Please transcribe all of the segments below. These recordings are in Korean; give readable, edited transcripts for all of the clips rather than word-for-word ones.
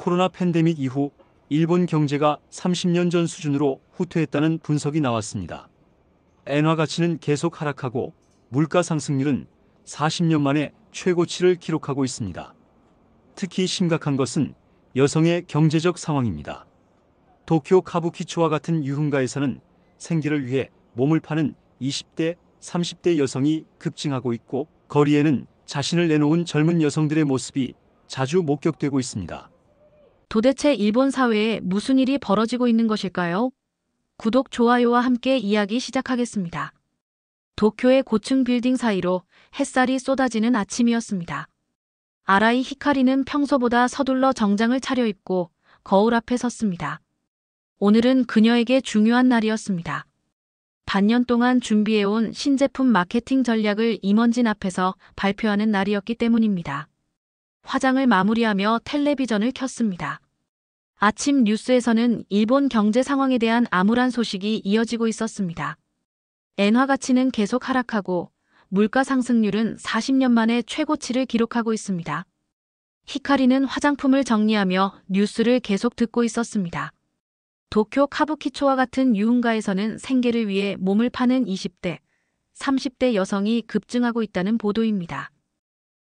코로나 팬데믹 이후 일본 경제가 30년 전 수준으로 후퇴했다는 분석이 나왔습니다. 엔화 가치는 계속 하락하고 물가 상승률은 40년 만에 최고치를 기록하고 있습니다. 특히 심각한 것은 여성의 경제적 상황입니다. 도쿄 카부키초와 같은 유흥가에서는 생계를 위해 몸을 파는 20대, 30대 여성이 급증하고 있고, 거리에는 자신을 내놓은 젊은 여성들의 모습이 자주 목격되고 있습니다. 도대체 일본 사회에 무슨 일이 벌어지고 있는 것일까요? 구독, 좋아요와 함께 이야기 시작하겠습니다. 도쿄의 고층 빌딩 사이로 햇살이 쏟아지는 아침이었습니다. 아라이 히카리는 평소보다 서둘러 정장을 차려입고 거울 앞에 섰습니다. 오늘은 그녀에게 중요한 날이었습니다. 반년 동안 준비해온 신제품 마케팅 전략을 임원진 앞에서 발표하는 날이었기 때문입니다. 화장을 마무리하며 텔레비전을 켰습니다. 아침 뉴스에서는 일본 경제 상황에 대한 암울한 소식이 이어지고 있었습니다. 엔화 가치는 계속 하락하고 물가 상승률은 40년 만에 최고치를 기록하고 있습니다. 히카리는 화장품을 정리하며 뉴스를 계속 듣고 있었습니다. 도쿄 카부키초와 같은 유흥가에서는 생계를 위해 몸을 파는 20대, 30대 여성이 급증하고 있다는 보도입니다.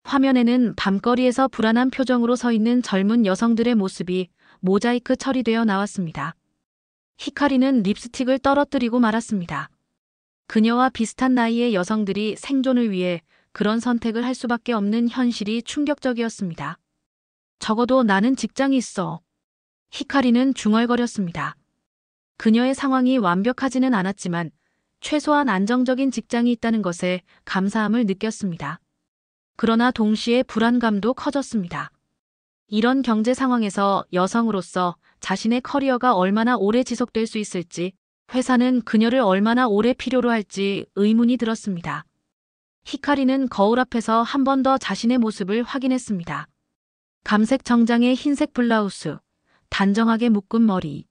화면에는 밤거리에서 불안한 표정으로 서 있는 젊은 여성들의 모습이 모자이크 처리되어 나왔습니다. 히카리는 립스틱을 떨어뜨리고 말았습니다. 그녀와 비슷한 나이의 여성들이 생존을 위해 그런 선택을 할 수밖에 없는 현실이 충격적이었습니다. 적어도 나는 직장이 있어. 히카리는 중얼거렸습니다. 그녀의 상황이 완벽하지는 않았지만 최소한 안정적인 직장이 있다는 것에 감사함을 느꼈습니다. 그러나 동시에 불안감도 커졌습니다. 이런 경제 상황에서 여성으로서 자신의 커리어가 얼마나 오래 지속될 수 있을지, 회사는 그녀를 얼마나 오래 필요로 할지 의문이 들었습니다. 히카리는 거울 앞에서 한 번 더 자신의 모습을 확인했습니다. 감색 정장에 흰색 블라우스, 단정하게 묶은 머리.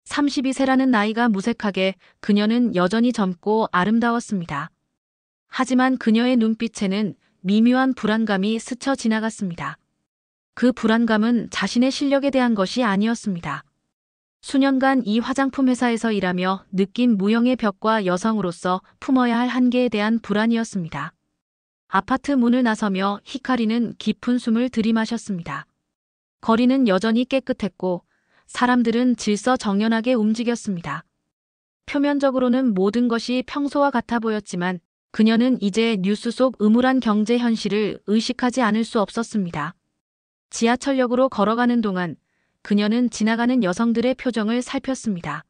32세라는 나이가 무색하게 그녀는 여전히 젊고 아름다웠습니다. 하지만 그녀의 눈빛에는 미묘한 불안감이 스쳐 지나갔습니다. 그 불안감은 자신의 실력에 대한 것이 아니었습니다. 수년간 이 화장품 회사에서 일하며 느낀 무형의 벽과 여성으로서 품어야 할 한계에 대한 불안이었습니다. 아파트 문을 나서며 히카리는 깊은 숨을 들이마셨습니다. 거리는 여전히 깨끗했고 사람들은 질서정연하게 움직였습니다. 표면적으로는 모든 것이 평소와 같아 보였지만 그녀는 이제 뉴스 속 음울한 경제 현실을 의식하지 않을 수 없었습니다. 지하철역으로 걸어가는 동안 그녀는 지나가는 여성들의 표정을 살폈습니다.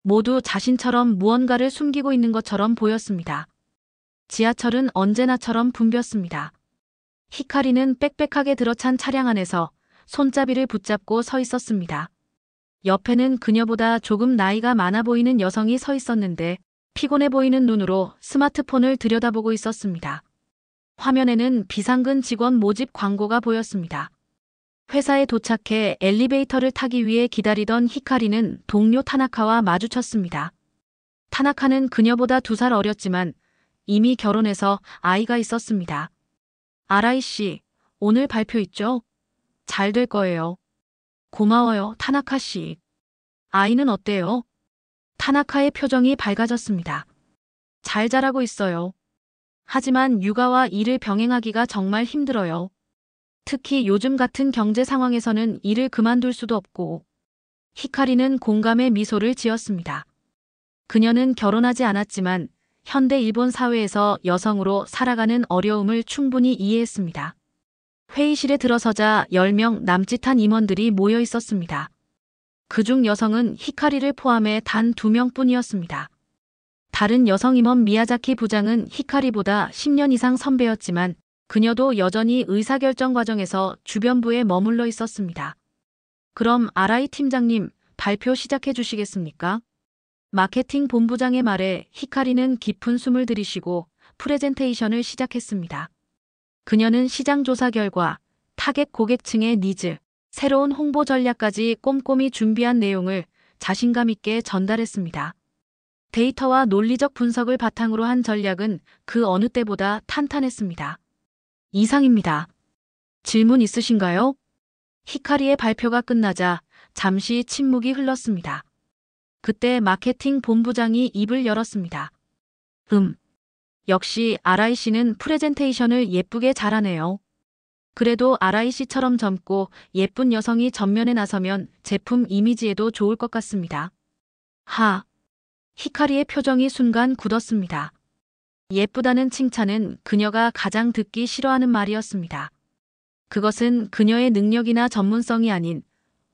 모두 자신처럼 무언가를 숨기고 있는 것처럼 보였습니다. 지하철은 언제나처럼 붐볐습니다. 히카리는 빽빽하게 들어찬 차량 안에서 손잡이를 붙잡고 서 있었습니다. 옆에는 그녀보다 조금 나이가 많아 보이는 여성이 서 있었는데 피곤해 보이는 눈으로 스마트폰을 들여다보고 있었습니다. 화면에는 비상근 직원 모집 광고가 보였습니다. 회사에 도착해 엘리베이터를 타기 위해 기다리던 히카리는 동료 타나카와 마주쳤습니다. 타나카는 그녀보다 2살 어렸지만 이미 결혼해서 아이가 있었습니다. 아라이 씨, 오늘 발표 있죠? 잘 될 거예요. 고마워요, 타나카 씨. 아이는 어때요? 타나카의 표정이 밝아졌습니다. 잘 자라고 있어요. 하지만 육아와 일을 병행하기가 정말 힘들어요. 특히 요즘 같은 경제 상황에서는 일을 그만둘 수도 없고. 히카리는 공감의 미소를 지었습니다. 그녀는 결혼하지 않았지만 현대 일본 사회에서 여성으로 살아가는 어려움을 충분히 이해했습니다. 회의실에 들어서자 10명 남짓한 임원들이 모여 있었습니다. 그중 여성은 히카리를 포함해 단 2명뿐이었습니다. 다른 여성 임원 미야자키 부장은 히카리보다 10년 이상 선배였지만 그녀도 여전히 의사결정 과정에서 주변부에 머물러 있었습니다. 그럼 아라이 팀장님, 발표 시작해 주시겠습니까? 마케팅 본부장의 말에 히카리는 깊은 숨을 들이쉬고 프레젠테이션을 시작했습니다. 그녀는 시장 조사 결과, 타겟 고객층의 니즈, 새로운 홍보 전략까지 꼼꼼히 준비한 내용을 자신감 있게 전달했습니다. 데이터와 논리적 분석을 바탕으로 한 전략은 그 어느 때보다 탄탄했습니다. 이상입니다. 질문 있으신가요? 히카리의 발표가 끝나자 잠시 침묵이 흘렀습니다. 그때 마케팅 본부장이 입을 열었습니다. 역시 아라이 씨는 프레젠테이션을 예쁘게 잘하네요. 그래도 아라이 씨처럼 젊고 예쁜 여성이 전면에 나서면 제품 이미지에도 좋을 것 같습니다. 히카리의 표정이 순간 굳었습니다. 예쁘다는 칭찬은 그녀가 가장 듣기 싫어하는 말이었습니다. 그것은 그녀의 능력이나 전문성이 아닌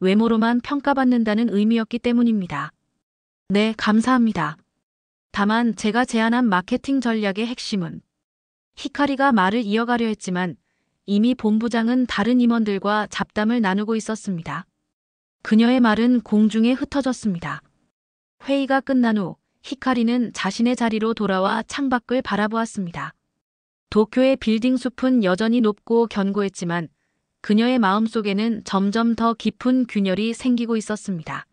외모로만 평가받는다는 의미였기 때문입니다. 네, 감사합니다. 다만 제가 제안한 마케팅 전략의 핵심은 히카리가 말을 이어가려 했지만 이미 본부장은 다른 임원들과 잡담을 나누고 있었습니다. 그녀의 말은 공중에 흩어졌습니다. 회의가 끝난 후 히카리는 자신의 자리로 돌아와 창밖을 바라보았습니다. 도쿄의 빌딩 숲은 여전히 높고 견고했지만 그녀의 마음속에는 점점 더 깊은 균열이 생기고 있었습니다.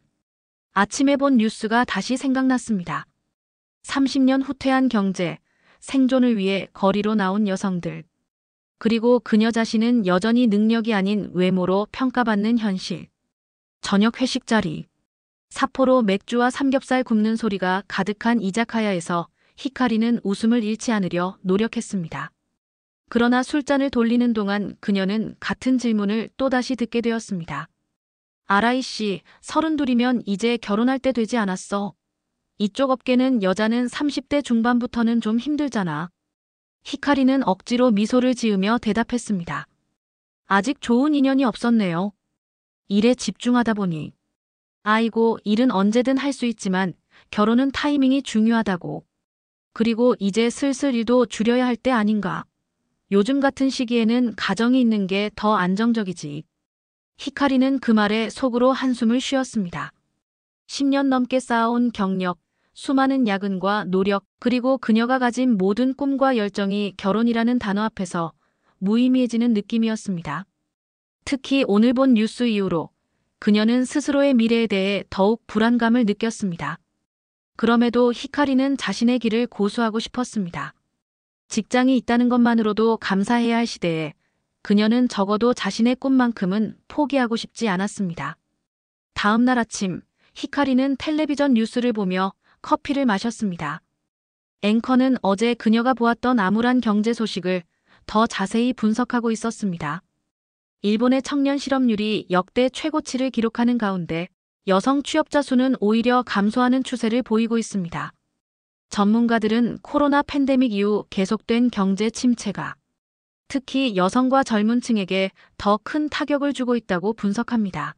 아침에 본 뉴스가 다시 생각났습니다. 30년 후퇴한 경제, 생존을 위해 거리로 나온 여성들. 그리고 그녀 자신은 여전히 능력이 아닌 외모로 평가받는 현실. 저녁 회식 자리. 사포로 맥주와 삼겹살 굽는 소리가 가득한 이자카야에서 히카리는 웃음을 잃지 않으려 노력했습니다. 그러나 술잔을 돌리는 동안 그녀는 같은 질문을 또다시 듣게 되었습니다. 아라이 씨, 32이면 이제 결혼할 때 되지 않았어? 이쪽 업계는 여자는 30대 중반부터는 좀 힘들잖아. 히카리는 억지로 미소를 지으며 대답했습니다. 아직 좋은 인연이 없었네요. 일에 집중하다 보니. 아이고, 일은 언제든 할 수 있지만 결혼은 타이밍이 중요하다고. 그리고 이제 슬슬 일도 줄여야 할 때 아닌가. 요즘 같은 시기에는 가정이 있는 게 더 안정적이지. 히카리는 그 말에 속으로 한숨을 쉬었습니다. 10년 넘게 쌓아온 경력, 수많은 야근과 노력, 그리고 그녀가 가진 모든 꿈과 열정이 결혼이라는 단어 앞에서 무의미해지는 느낌이었습니다. 특히 오늘 본 뉴스 이후로 그녀는 스스로의 미래에 대해 더욱 불안감을 느꼈습니다. 그럼에도 히카리는 자신의 길을 고수하고 싶었습니다. 직장이 있다는 것만으로도 감사해야 할 시대에 그녀는 적어도 자신의 꿈만큼은 포기하고 싶지 않았습니다. 다음 날 아침, 히카리는 텔레비전 뉴스를 보며 커피를 마셨습니다. 앵커는 어제 그녀가 보았던 암울한 경제 소식을 더 자세히 분석하고 있었습니다. 일본의 청년 실업률이 역대 최고치를 기록하는 가운데 여성 취업자 수는 오히려 감소하는 추세를 보이고 있습니다. 전문가들은 코로나 팬데믹 이후 계속된 경제 침체가 특히 여성과 젊은 층에게 더 큰 타격을 주고 있다고 분석합니다.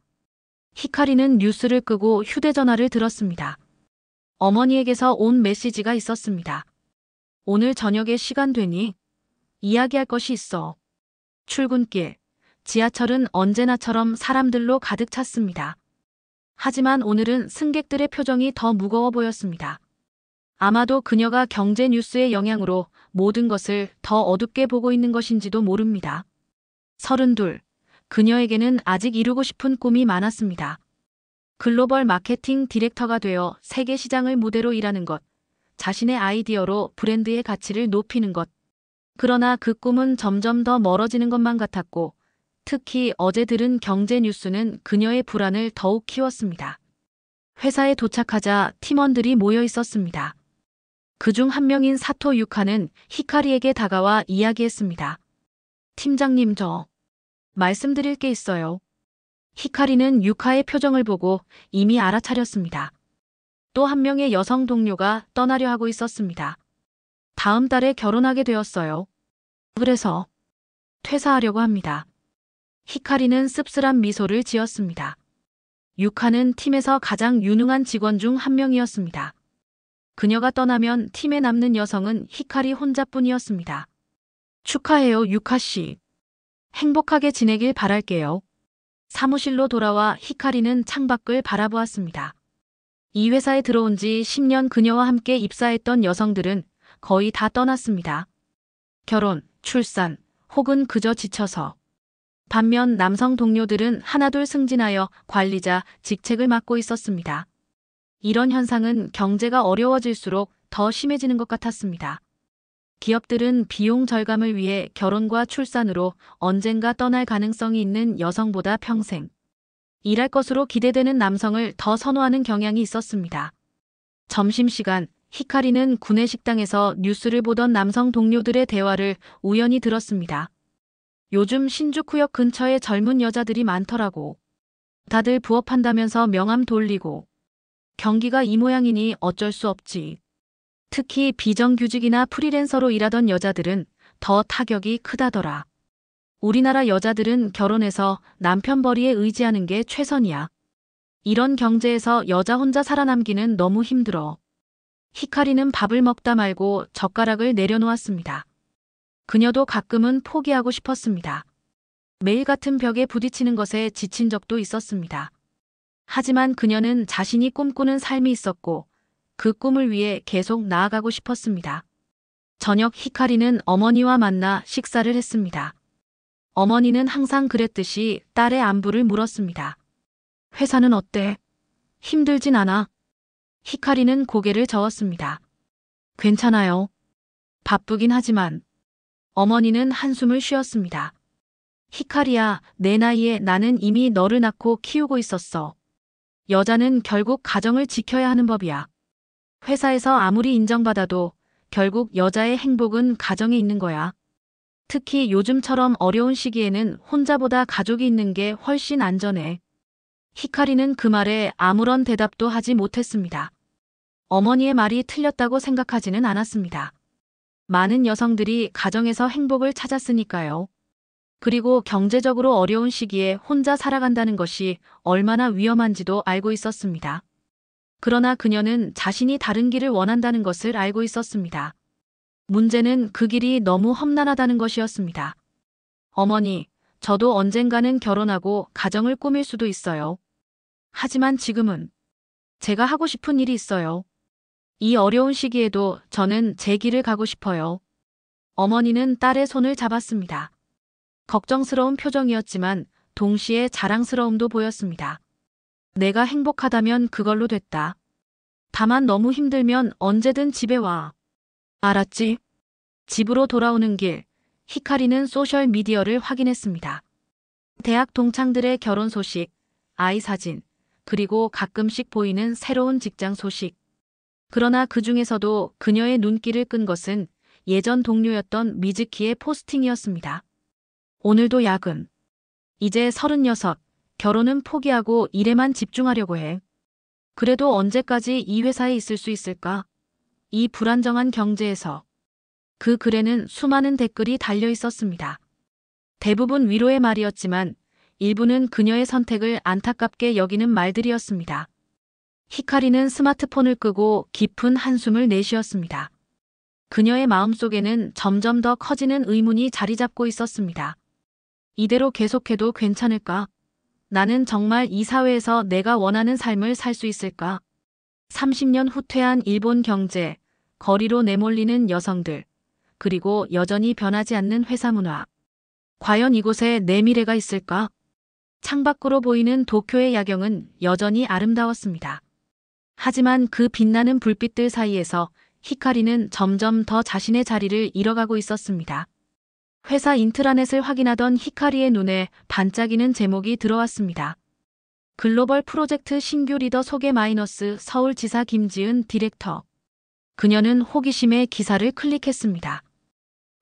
히카리는 뉴스를 끄고 휴대전화를 들었습니다. 어머니에게서 온 메시지가 있었습니다. 오늘 저녁에 시간 되니? 이야기할 것이 있어. 출근길, 지하철은 언제나처럼 사람들로 가득 찼습니다. 하지만 오늘은 승객들의 표정이 더 무거워 보였습니다. 아마도 그녀가 경제 뉴스의 영향으로 모든 것을 더 어둡게 보고 있는 것인지도 모릅니다. 32. 그녀에게는 아직 이루고 싶은 꿈이 많았습니다. 글로벌 마케팅 디렉터가 되어 세계 시장을 무대로 일하는 것, 자신의 아이디어로 브랜드의 가치를 높이는 것. 그러나 그 꿈은 점점 더 멀어지는 것만 같았고, 특히 어제 들은 경제 뉴스는 그녀의 불안을 더욱 키웠습니다. 회사에 도착하자 팀원들이 모여 있었습니다. 그중 한 명인 사토 유카는 히카리에게 다가와 이야기했습니다. 팀장님, 저 말씀드릴 게 있어요. 히카리는 유카의 표정을 보고 이미 알아차렸습니다. 또 한 명의 여성 동료가 떠나려 하고 있었습니다. 다음 달에 결혼하게 되었어요. 그래서 퇴사하려고 합니다. 히카리는 씁쓸한 미소를 지었습니다. 유카는 팀에서 가장 유능한 직원 중 한 명이었습니다. 그녀가 떠나면 팀에 남는 여성은 히카리 혼자뿐이었습니다. 축하해요, 유카 씨. 행복하게 지내길 바랄게요. 사무실로 돌아와 히카리는 창밖을 바라보았습니다. 이 회사에 들어온 지 10년 그녀와 함께 입사했던 여성들은 거의 다 떠났습니다. 결혼, 출산, 혹은 그저 지쳐서. 반면 남성 동료들은 하나둘 승진하여 관리자, 직책을 맡고 있었습니다. 이런 현상은 경제가 어려워질수록 더 심해지는 것 같았습니다. 기업들은 비용 절감을 위해 결혼과 출산으로 언젠가 떠날 가능성이 있는 여성보다 평생 일할 것으로 기대되는 남성을 더 선호하는 경향이 있었습니다. 점심시간, 히카리는 구내식당에서 뉴스를 보던 남성 동료들의 대화를 우연히 들었습니다. 요즘 신주쿠역 근처에 젊은 여자들이 많더라고. 다들 부업한다면서 명함 돌리고. 경기가 이 모양이니 어쩔 수 없지. 특히 비정규직이나 프리랜서로 일하던 여자들은 더 타격이 크다더라. 우리나라 여자들은 결혼해서 남편 벌이에 의지하는 게 최선이야. 이런 경제에서 여자 혼자 살아남기는 너무 힘들어. 히카리는 밥을 먹다 말고 젓가락을 내려놓았습니다. 그녀도 가끔은 포기하고 싶었습니다. 매일 같은 벽에 부딪히는 것에 지친 적도 있었습니다. 하지만 그녀는 자신이 꿈꾸는 삶이 있었고 그 꿈을 위해 계속 나아가고 싶었습니다. 저녁 히카리는 어머니와 만나 식사를 했습니다. 어머니는 항상 그랬듯이 딸의 안부를 물었습니다. 회사는 어때? 힘들진 않아? 히카리는 고개를 저었습니다. 괜찮아요. 바쁘긴 하지만. 어머니는 한숨을 쉬었습니다. 히카리야, 내 나이에 나는 이미 너를 낳고 키우고 있었어. 여자는 결국 가정을 지켜야 하는 법이야. 회사에서 아무리 인정받아도 결국 여자의 행복은 가정에 있는 거야. 특히 요즘처럼 어려운 시기에는 혼자보다 가족이 있는 게 훨씬 안전해. 히카리는 그 말에 아무런 대답도 하지 못했습니다. 어머니의 말이 틀렸다고 생각하지는 않았습니다. 많은 여성들이 가정에서 행복을 찾았으니까요. 그리고 경제적으로 어려운 시기에 혼자 살아간다는 것이 얼마나 위험한지도 알고 있었습니다. 그러나 그녀는 자신이 다른 길을 원한다는 것을 알고 있었습니다. 문제는 그 길이 너무 험난하다는 것이었습니다. 어머니, 저도 언젠가는 결혼하고 가정을 꾸밀 수도 있어요. 하지만 지금은 제가 하고 싶은 일이 있어요. 이 어려운 시기에도 저는 제 길을 가고 싶어요. 어머니는 딸의 손을 잡았습니다. 걱정스러운 표정이었지만 동시에 자랑스러움도 보였습니다. 내가 행복하다면 그걸로 됐다. 다만 너무 힘들면 언제든 집에 와. 알았지? 집으로 돌아오는 길, 히카리는 소셜미디어를 확인했습니다. 대학 동창들의 결혼 소식, 아이 사진, 그리고 가끔씩 보이는 새로운 직장 소식. 그러나 그 중에서도 그녀의 눈길을 끈 것은 예전 동료였던 미즈키의 포스팅이었습니다. 오늘도 야근. 이제 36, 결혼은 포기하고 일에만 집중하려고 해. 그래도 언제까지 이 회사에 있을 수 있을까? 이 불안정한 경제에서. 그 글에는 수많은 댓글이 달려 있었습니다. 대부분 위로의 말이었지만 일부는 그녀의 선택을 안타깝게 여기는 말들이었습니다. 히카리는 스마트폰을 끄고 깊은 한숨을 내쉬었습니다. 그녀의 마음속에는 점점 더 커지는 의문이 자리 잡고 있었습니다. 이대로 계속해도 괜찮을까? 나는 정말 이 사회에서 내가 원하는 삶을 살 수 있을까? 30년 후퇴한 일본 경제, 거리로 내몰리는 여성들, 그리고 여전히 변하지 않는 회사 문화. 과연 이곳에 내 미래가 있을까? 창밖으로 보이는 도쿄의 야경은 여전히 아름다웠습니다. 하지만 그 빛나는 불빛들 사이에서 히카리는 점점 더 자신의 자리를 잃어가고 있었습니다. 회사 인트라넷을 확인하던 히카리의 눈에 반짝이는 제목이 들어왔습니다. 글로벌 프로젝트 신규 리더 소개 마이너스 서울지사 김지은 디렉터. 그녀는 호기심에 기사를 클릭했습니다.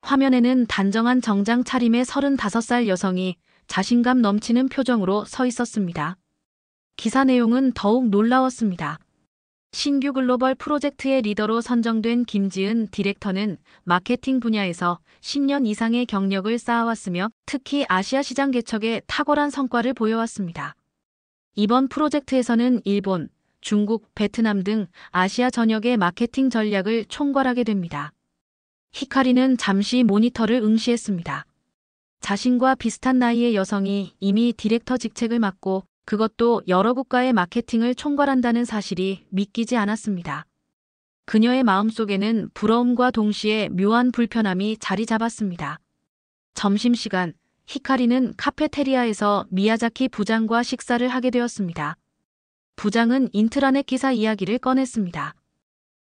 화면에는 단정한 정장 차림의 35살 여성이 자신감 넘치는 표정으로 서 있었습니다. 기사 내용은 더욱 놀라웠습니다. 신규 글로벌 프로젝트의 리더로 선정된 김지은 디렉터는 마케팅 분야에서 10년 이상의 경력을 쌓아왔으며 특히 아시아 시장 개척에 탁월한 성과를 보여왔습니다. 이번 프로젝트에서는 일본, 중국, 베트남 등 아시아 전역의 마케팅 전략을 총괄하게 됩니다. 히카리는 잠시 모니터를 응시했습니다. 자신과 비슷한 나이의 여성이 이미 디렉터 직책을 맡고 그것도 여러 국가의 마케팅을 총괄한다는 사실이 믿기지 않았습니다. 그녀의 마음속에는 부러움과 동시에 묘한 불편함이 자리 잡았습니다. 점심시간, 히카리는 카페테리아에서 미야자키 부장과 식사를 하게 되었습니다. 부장은 인트라넷 기사 이야기를 꺼냈습니다.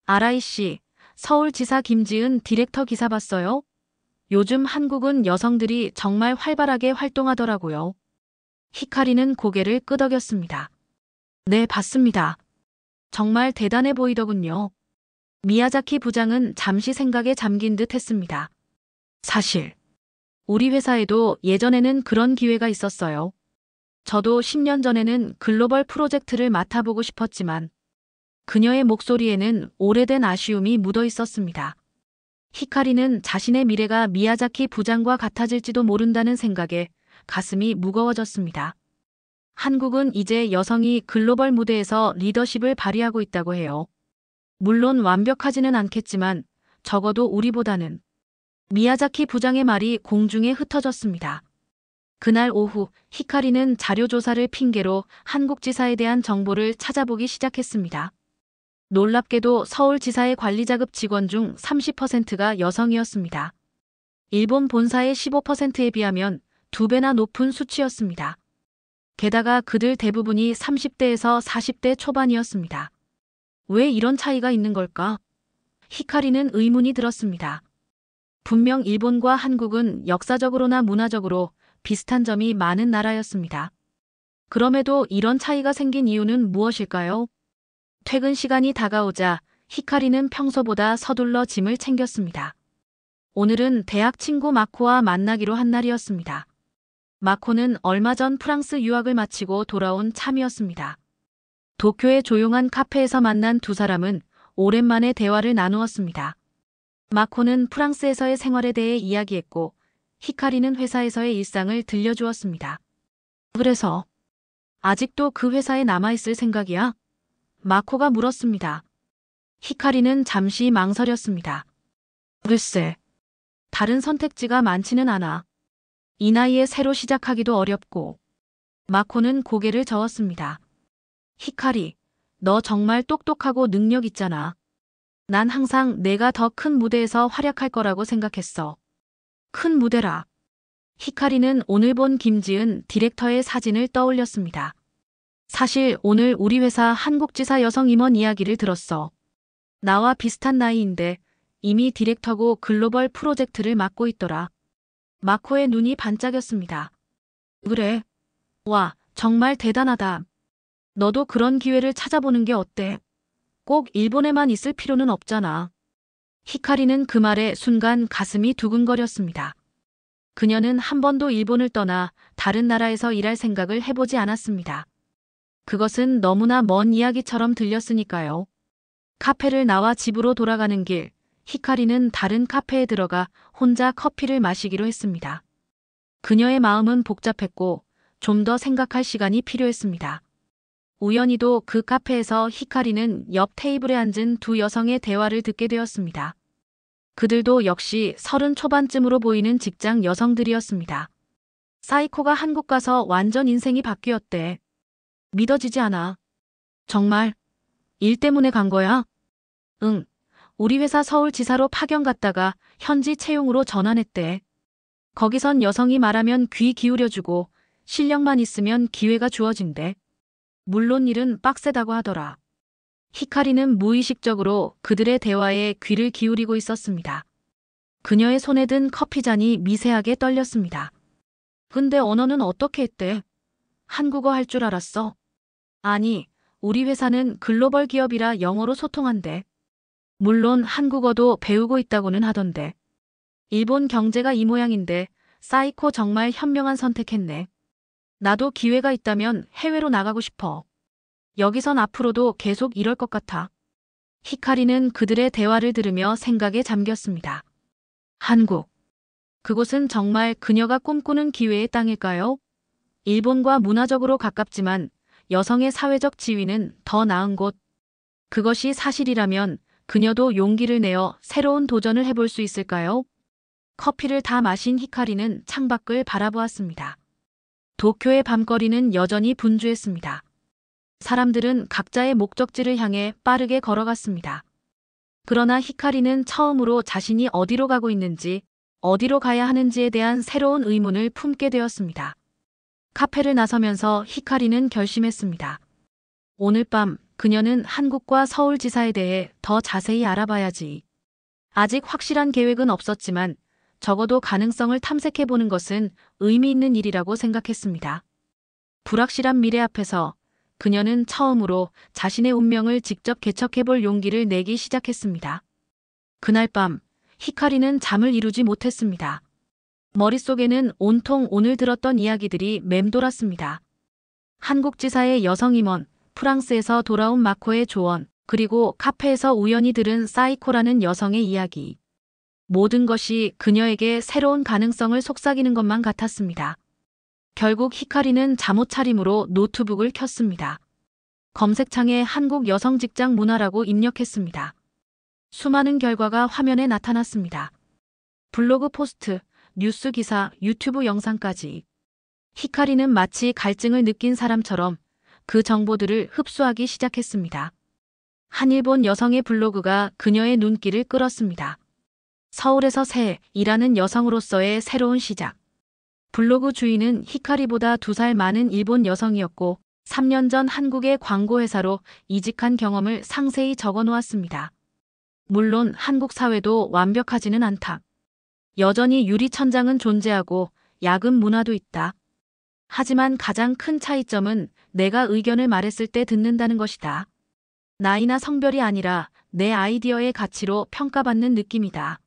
아라이 씨, 서울지사 김지은 디렉터 기사 봤어요? 요즘 한국은 여성들이 정말 활발하게 활동하더라고요. 히카리는 고개를 끄덕였습니다. 네, 봤습니다. 정말 대단해 보이더군요. 미야자키 부장은 잠시 생각에 잠긴 듯 했습니다. 사실, 우리 회사에도 예전에는 그런 기회가 있었어요. 저도 10년 전에는 글로벌 프로젝트를 맡아보고 싶었지만, 그녀의 목소리에는 오래된 아쉬움이 묻어 있었습니다. 히카리는 자신의 미래가 미야자키 부장과 같아질지도 모른다는 생각에 가슴이 무거워졌습니다. 한국은 이제 여성이 글로벌 무대에서 리더십을 발휘하고 있다고 해요. 물론 완벽하지는 않겠지만 적어도 우리보다는. 미야자키 부장의 말이 공중에 흩어졌습니다. 그날 오후 히카리는 자료조사를 핑계로 한국지사에 대한 정보를 찾아보기 시작했습니다. 놀랍게도 서울지사의 관리자급 직원 중 30%가 여성이었습니다. 일본 본사의 15%에 비하면 2배나 높은 수치였습니다. 게다가 그들 대부분이 30대에서 40대 초반이었습니다. 왜 이런 차이가 있는 걸까? 히카리는 의문이 들었습니다. 분명 일본과 한국은 역사적으로나 문화적으로 비슷한 점이 많은 나라였습니다. 그럼에도 이런 차이가 생긴 이유는 무엇일까요? 퇴근 시간이 다가오자 히카리는 평소보다 서둘러 짐을 챙겼습니다. 오늘은 대학 친구 마코와 만나기로 한 날이었습니다. 마코는 얼마 전 프랑스 유학을 마치고 돌아온 참이었습니다. 도쿄의 조용한 카페에서 만난 두 사람은 오랜만에 대화를 나누었습니다. 마코는 프랑스에서의 생활에 대해 이야기했고 히카리는 회사에서의 일상을 들려주었습니다. 그래서 아직도 그 회사에 남아있을 생각이야? 마코가 물었습니다. 히카리는 잠시 망설였습니다. 글쎄, 다른 선택지가 많지는 않아. 이 나이에 새로 시작하기도 어렵고. 마코는 고개를 저었습니다. 히카리, 너 정말 똑똑하고 능력 있잖아. 난 항상 내가 더 큰 무대에서 활약할 거라고 생각했어. 큰 무대라. 히카리는 오늘 본 김지은 디렉터의 사진을 떠올렸습니다. 사실 오늘 우리 회사 한국지사 여성 임원 이야기를 들었어. 나와 비슷한 나이인데 이미 디렉터고 글로벌 프로젝트를 맡고 있더라. 마코의 눈이 반짝였습니다. 그래? 와, 정말 대단하다. 너도 그런 기회를 찾아보는 게 어때? 꼭 일본에만 있을 필요는 없잖아. 히카리는 그 말에 순간 가슴이 두근거렸습니다. 그녀는 한 번도 일본을 떠나 다른 나라에서 일할 생각을 해보지 않았습니다. 그것은 너무나 먼 이야기처럼 들렸으니까요. 카페를 나와 집으로 돌아가는 길, 히카리는 다른 카페에 들어가 혼자 커피를 마시기로 했습니다. 그녀의 마음은 복잡했고 좀 더 생각할 시간이 필요했습니다. 우연히도 그 카페에서 히카리는 옆 테이블에 앉은 두 여성의 대화를 듣게 되었습니다. 그들도 역시 30 초반쯤으로 보이는 직장 여성들이었습니다. 사이코가 한국 가서 완전 인생이 바뀌었대. 믿어지지 않아. 정말? 일 때문에 간 거야? 응. 우리 회사 서울지사로 파견 갔다가 현지 채용으로 전환했대. 거기선 여성이 말하면 귀 기울여주고 실력만 있으면 기회가 주어진대. 물론 일은 빡세다고 하더라. 히카리는 무의식적으로 그들의 대화에 귀를 기울이고 있었습니다. 그녀의 손에 든 커피잔이 미세하게 떨렸습니다. 근데 언어는 어떻게 했대? 한국어 할 줄 알았어? 아니, 우리 회사는 글로벌 기업이라 영어로 소통한대. 물론 한국어도 배우고 있다고는 하던데. 일본 경제가 이 모양인데 사이코 정말 현명한 선택했네. 나도 기회가 있다면 해외로 나가고 싶어. 여기선 앞으로도 계속 이럴 것 같아. 히카리는 그들의 대화를 들으며 생각에 잠겼습니다. 한국. 그곳은 정말 그녀가 꿈꾸는 기회의 땅일까요? 일본과 문화적으로 가깝지만 여성의 사회적 지위는 더 나은 곳. 그것이 사실이라면 그녀도 용기를 내어 새로운 도전을 해볼 수 있을까요? 커피를 다 마신 히카리는 창밖을 바라보았습니다. 도쿄의 밤거리는 여전히 분주했습니다. 사람들은 각자의 목적지를 향해 빠르게 걸어갔습니다. 그러나 히카리는 처음으로 자신이 어디로 가고 있는지, 어디로 가야 하는지에 대한 새로운 의문을 품게 되었습니다. 카페를 나서면서 히카리는 결심했습니다. 오늘 밤 그녀는 한국과 서울지사에 대해 더 자세히 알아봐야지. 아직 확실한 계획은 없었지만 적어도 가능성을 탐색해보는 것은 의미 있는 일이라고 생각했습니다. 불확실한 미래 앞에서 그녀는 처음으로 자신의 운명을 직접 개척해볼 용기를 내기 시작했습니다. 그날 밤 히카리는 잠을 이루지 못했습니다. 머릿속에는 온통 오늘 들었던 이야기들이 맴돌았습니다. 한국 지사의 여성 임원, 프랑스에서 돌아온 마코의 조언, 그리고 카페에서 우연히 들은 사이코라는 여성의 이야기. 모든 것이 그녀에게 새로운 가능성을 속삭이는 것만 같았습니다. 결국 히카리는 잠옷차림으로 노트북을 켰습니다. 검색창에 한국 여성 직장 문화라고 입력했습니다. 수많은 결과가 화면에 나타났습니다. 블로그 포스트, 뉴스 기사, 유튜브 영상까지. 히카리는 마치 갈증을 느낀 사람처럼 그 정보들을 흡수하기 시작했습니다. 한 일본 여성의 블로그가 그녀의 눈길을 끌었습니다. 서울에서 새 일하는 여성으로서의 새로운 시작. 블로그 주인은 히카리보다 2살 많은 일본 여성이었고 3년 전 한국의 광고회사로 이직한 경험을 상세히 적어 놓았습니다. 물론 한국 사회도 완벽하지는 않다. 여전히 유리천장은 존재하고 야근 문화도 있다. 하지만 가장 큰 차이점은 내가 의견을 말했을 때 듣는다는 것이다. 나이나 성별이 아니라 내 아이디어의 가치로 평가받는 느낌이다.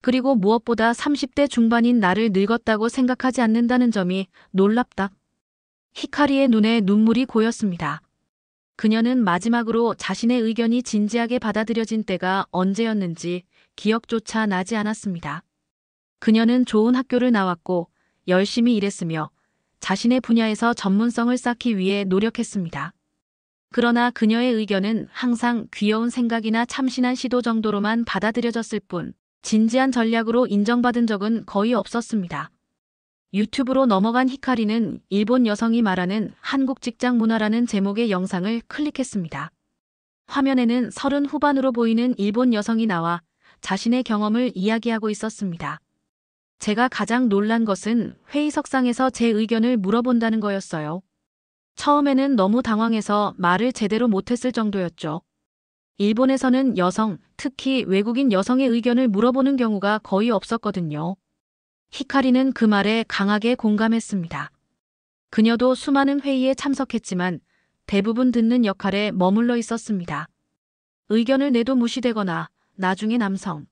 그리고 무엇보다 30대 중반인 나를 늙었다고 생각하지 않는다는 점이 놀랍다. 히카리의 눈에 눈물이 고였습니다. 그녀는 마지막으로 자신의 의견이 진지하게 받아들여진 때가 언제였는지 기억조차 나지 않았습니다. 그녀는 좋은 학교를 나왔고 열심히 일했으며 자신의 분야에서 전문성을 쌓기 위해 노력했습니다. 그러나 그녀의 의견은 항상 귀여운 생각이나 참신한 시도 정도로만 받아들여졌을 뿐 진지한 전략으로 인정받은 적은 거의 없었습니다. 유튜브로 넘어간 히카리는 일본 여성이 말하는 한국 직장 문화라는 제목의 영상을 클릭했습니다. 화면에는 30 후반으로 보이는 일본 여성이 나와 자신의 경험을 이야기하고 있었습니다. 제가 가장 놀란 것은 회의석상에서 제 의견을 물어본다는 거였어요. 처음에는 너무 당황해서 말을 제대로 못했을 정도였죠. 일본에서는 여성, 특히 외국인 여성의 의견을 물어보는 경우가 거의 없었거든요. 히카리는 그 말에 강하게 공감했습니다. 그녀도 수많은 회의에 참석했지만 대부분 듣는 역할에 머물러 있었습니다. 의견을 내도 무시되거나 나중에 남성,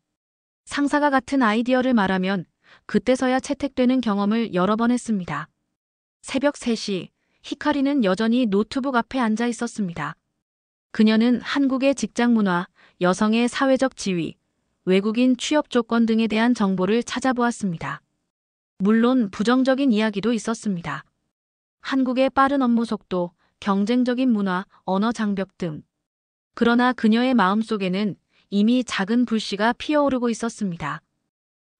상사가 같은 아이디어를 말하면 그때서야 채택되는 경험을 여러 번 했습니다. 새벽 3시, 히카리는 여전히 노트북 앞에 앉아 있었습니다. 그녀는 한국의 직장 문화, 여성의 사회적 지위, 외국인 취업 조건 등에 대한 정보를 찾아보았습니다. 물론 부정적인 이야기도 있었습니다. 한국의 빠른 업무 속도, 경쟁적인 문화, 언어 장벽 등. 그러나 그녀의 마음속에는 이미 작은 불씨가 피어오르고 있었습니다.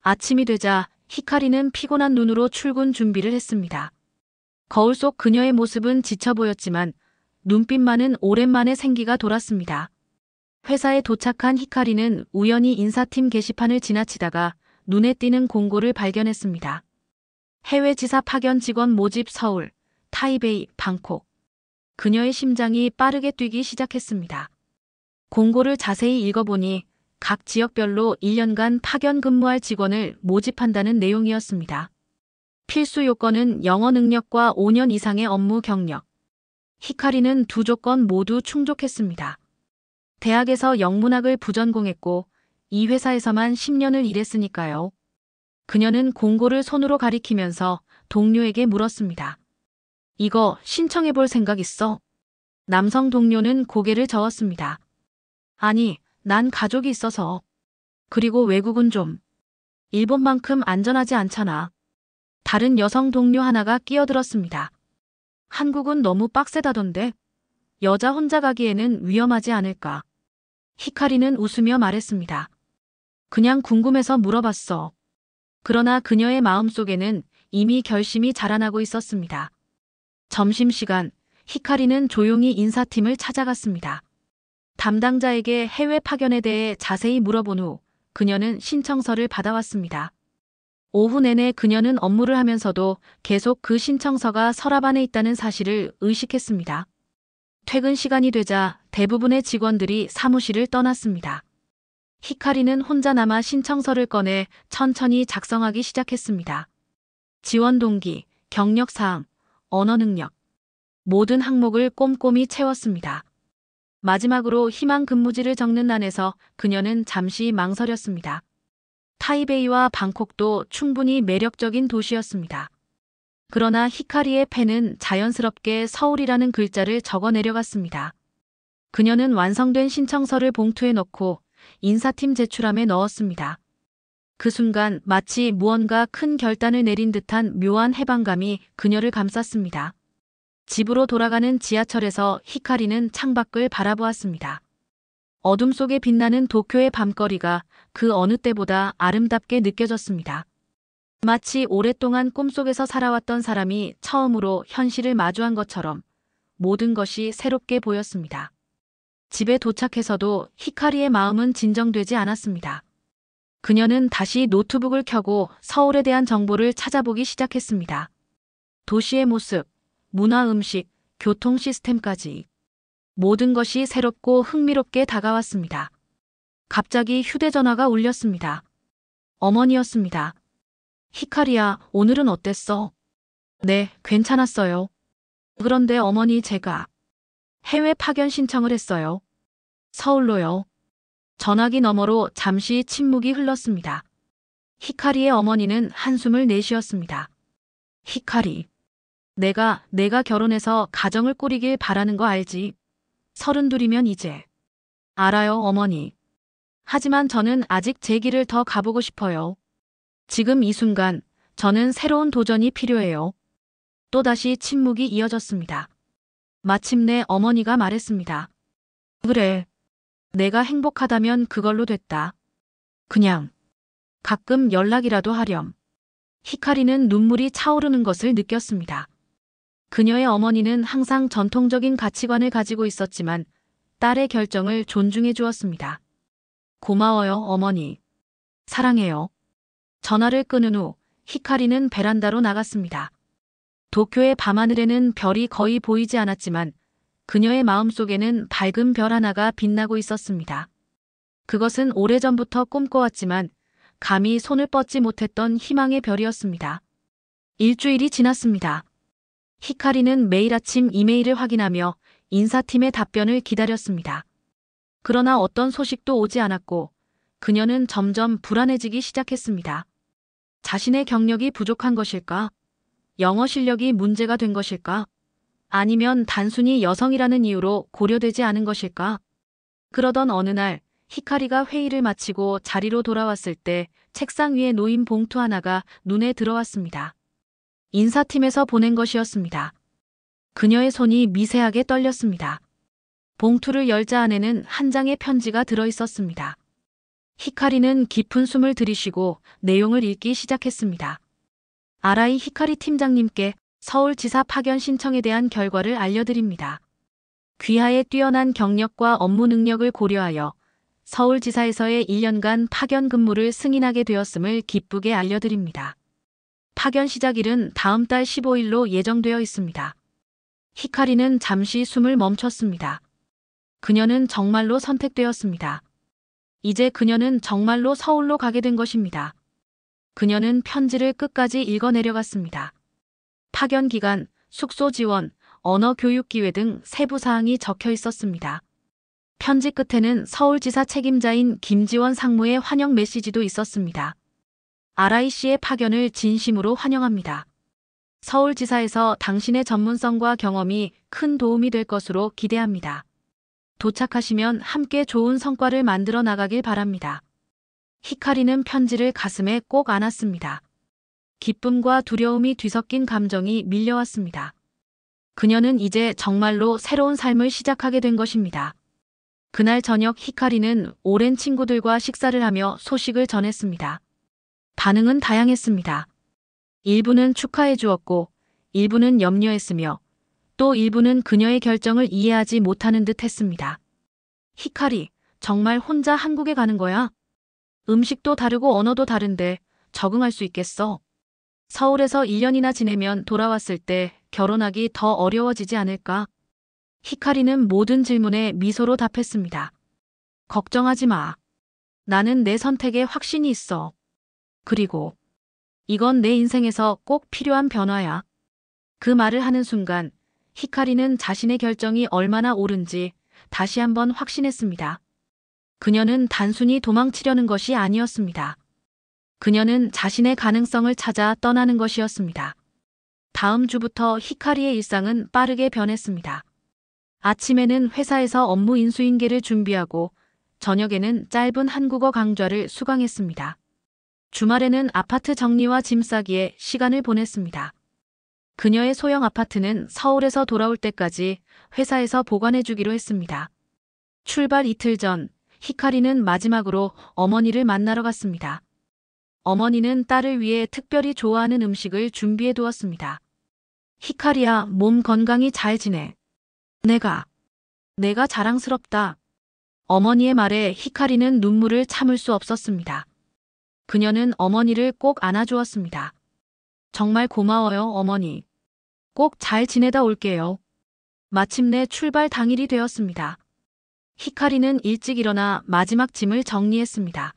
아침이 되자 히카리는 피곤한 눈으로 출근 준비를 했습니다. 거울 속 그녀의 모습은 지쳐 보였지만 눈빛만은 오랜만에 생기가 돌았습니다. 회사에 도착한 히카리는 우연히 인사팀 게시판을 지나치다가 눈에 띄는 공고를 발견했습니다. 해외 지사 파견 직원 모집 서울, 타이베이, 방콕. 그녀의 심장이 빠르게 뛰기 시작했습니다. 공고를 자세히 읽어보니 각 지역별로 1년간 파견 근무할 직원을 모집한다는 내용이었습니다. 필수 요건은 영어 능력과 5년 이상의 업무 경력. 히카리는 두 조건 모두 충족했습니다. 대학에서 영문학을 부전공했고 이 회사에서만 10년을 일했으니까요. 그녀는 공고를 손으로 가리키면서 동료에게 물었습니다. 이거 신청해볼 생각 있어? 남성 동료는 고개를 저었습니다. 아니, 난 가족이 있어서. 그리고 외국은 좀. 일본만큼 안전하지 않잖아. 다른 여성 동료 하나가 끼어들었습니다. 한국은 너무 빡세다던데. 여자 혼자 가기에는 위험하지 않을까. 히카리는 웃으며 말했습니다. 그냥 궁금해서 물어봤어. 그러나 그녀의 마음속에는 이미 결심이 자라나고 있었습니다. 점심시간, 히카리는 조용히 인사팀을 찾아갔습니다. 담당자에게 해외 파견에 대해 자세히 물어본 후 그녀는 신청서를 받아왔습니다. 오후 내내 그녀는 업무를 하면서도 계속 그 신청서가 서랍 안에 있다는 사실을 의식했습니다. 퇴근 시간이 되자 대부분의 직원들이 사무실을 떠났습니다. 히카리는 혼자 남아 신청서를 꺼내 천천히 작성하기 시작했습니다. 지원 동기, 경력 사항, 언어 능력. 모든 항목을 꼼꼼히 채웠습니다. 마지막으로 희망 근무지를 적는 란에서 그녀는 잠시 망설였습니다. 타이베이와 방콕도 충분히 매력적인 도시였습니다. 그러나 히카리의 펜은 자연스럽게 서울이라는 글자를 적어 내려갔습니다. 그녀는 완성된 신청서를 봉투에 넣고 인사팀 제출함에 넣었습니다. 그 순간 마치 무언가 큰 결단을 내린 듯한 묘한 해방감이 그녀를 감쌌습니다. 집으로 돌아가는 지하철에서 히카리는 창밖을 바라보았습니다. 어둠 속에 빛나는 도쿄의 밤거리가 그 어느 때보다 아름답게 느껴졌습니다. 마치 오랫동안 꿈속에서 살아왔던 사람이 처음으로 현실을 마주한 것처럼 모든 것이 새롭게 보였습니다. 집에 도착해서도 히카리의 마음은 진정되지 않았습니다. 그녀는 다시 노트북을 켜고 서울에 대한 정보를 찾아보기 시작했습니다. 도시의 모습, 문화 음식, 교통 시스템까지 모든 것이 새롭고 흥미롭게 다가왔습니다. 갑자기 휴대전화가 울렸습니다. 어머니였습니다. 히카리야, 오늘은 어땠어? 네, 괜찮았어요. 그런데 어머니, 제가 해외 파견 신청을 했어요. 서울로요. 전화기 너머로 잠시 침묵이 흘렀습니다. 히카리의 어머니는 한숨을 내쉬었습니다. 히카리, 내가 결혼해서 가정을 꾸리길 바라는 거 알지? 32이면 이제. 알아요, 어머니. 하지만 저는 아직 제 길을 더 가보고 싶어요. 지금 이 순간 저는 새로운 도전이 필요해요. 또다시 침묵이 이어졌습니다. 마침내 어머니가 말했습니다. 그래. 내가 행복하다면 그걸로 됐다. 그냥 가끔 연락이라도 하렴. 히카리는 눈물이 차오르는 것을 느꼈습니다. 그녀의 어머니는 항상 전통적인 가치관을 가지고 있었지만 딸의 결정을 존중해 주었습니다. 고마워요, 어머니. 사랑해요. 전화를 끊은 후 히카리는 베란다로 나갔습니다. 도쿄의 밤하늘에는 별이 거의 보이지 않았지만 그녀의 마음속에는 밝은 별 하나가 빛나고 있었습니다. 그것은 오래전부터 꿈꿔왔지만 감히 손을 뻗지 못했던 희망의 별이었습니다. 일주일이 지났습니다. 히카리는 매일 아침 이메일을 확인하며 인사팀의 답변을 기다렸습니다. 그러나 어떤 소식도 오지 않았고 그녀는 점점 불안해지기 시작했습니다. 자신의 경력이 부족한 것일까? 영어 실력이 문제가 된 것일까? 아니면 단순히 여성이라는 이유로 고려되지 않은 것일까? 그러던 어느 날 히카리가 회의를 마치고 자리로 돌아왔을 때 책상 위에 놓인 봉투 하나가 눈에 들어왔습니다. 인사팀에서 보낸 것이었습니다. 그녀의 손이 미세하게 떨렸습니다. 봉투를 열자 안에는 한 장의 편지가 들어있었습니다. 히카리는 깊은 숨을 들이쉬고 내용을 읽기 시작했습니다. 아라이 히카리 팀장님께 서울지사 파견 신청에 대한 결과를 알려드립니다. 귀하의 뛰어난 경력과 업무 능력을 고려하여 서울지사에서의 1년간 파견 근무를 승인하게 되었음을 기쁘게 알려드립니다. 파견 시작일은 다음 달 15일로 예정되어 있습니다. 히카리는 잠시 숨을 멈췄습니다. 그녀는 정말로 선택되었습니다. 이제 그녀는 정말로 서울로 가게 된 것입니다. 그녀는 편지를 끝까지 읽어 내려갔습니다. 파견 기간, 숙소 지원, 언어 교육 기회 등 세부 사항이 적혀 있었습니다. 편지 끝에는 서울지사 책임자인 김지원 상무의 환영 메시지도 있었습니다. 아라이 씨의 파견을 진심으로 환영합니다. 서울지사에서 당신의 전문성과 경험이 큰 도움이 될 것으로 기대합니다. 도착하시면 함께 좋은 성과를 만들어 나가길 바랍니다. 히카리는 편지를 가슴에 꼭 안았습니다. 기쁨과 두려움이 뒤섞인 감정이 밀려왔습니다. 그녀는 이제 정말로 새로운 삶을 시작하게 된 것입니다. 그날 저녁 히카리는 오랜 친구들과 식사를 하며 소식을 전했습니다. 반응은 다양했습니다. 일부는 축하해 주었고, 일부는 염려했으며, 또 일부는 그녀의 결정을 이해하지 못하는 듯 했습니다. 히카리, 정말 혼자 한국에 가는 거야? 음식도 다르고 언어도 다른데 적응할 수 있겠어? 서울에서 1년이나 지내면 돌아왔을 때 결혼하기 더 어려워지지 않을까? 히카리는 모든 질문에 미소로 답했습니다. 걱정하지 마. 나는 내 선택에 확신이 있어. 그리고 이건 내 인생에서 꼭 필요한 변화야. 그 말을 하는 순간 히카리는 자신의 결정이 얼마나 옳은지 다시 한번 확신했습니다. 그녀는 단순히 도망치려는 것이 아니었습니다. 그녀는 자신의 가능성을 찾아 떠나는 것이었습니다. 다음 주부터 히카리의 일상은 빠르게 변했습니다. 아침에는 회사에서 업무 인수인계를 준비하고 저녁에는 짧은 한국어 강좌를 수강했습니다. 주말에는 아파트 정리와 짐 싸기에 시간을 보냈습니다. 그녀의 소형 아파트는 서울에서 돌아올 때까지 회사에서 보관해주기로 했습니다. 출발 이틀 전, 히카리는 마지막으로 어머니를 만나러 갔습니다. 어머니는 딸을 위해 특별히 좋아하는 음식을 준비해 두었습니다. 히카리야, 몸 건강히 잘 지내. 내가 자랑스럽다. 어머니의 말에 히카리는 눈물을 참을 수 없었습니다. 그녀는 어머니를 꼭 안아주었습니다. 정말 고마워요, 어머니. 꼭 잘 지내다 올게요. 마침내 출발 당일이 되었습니다. 히카리는 일찍 일어나 마지막 짐을 정리했습니다.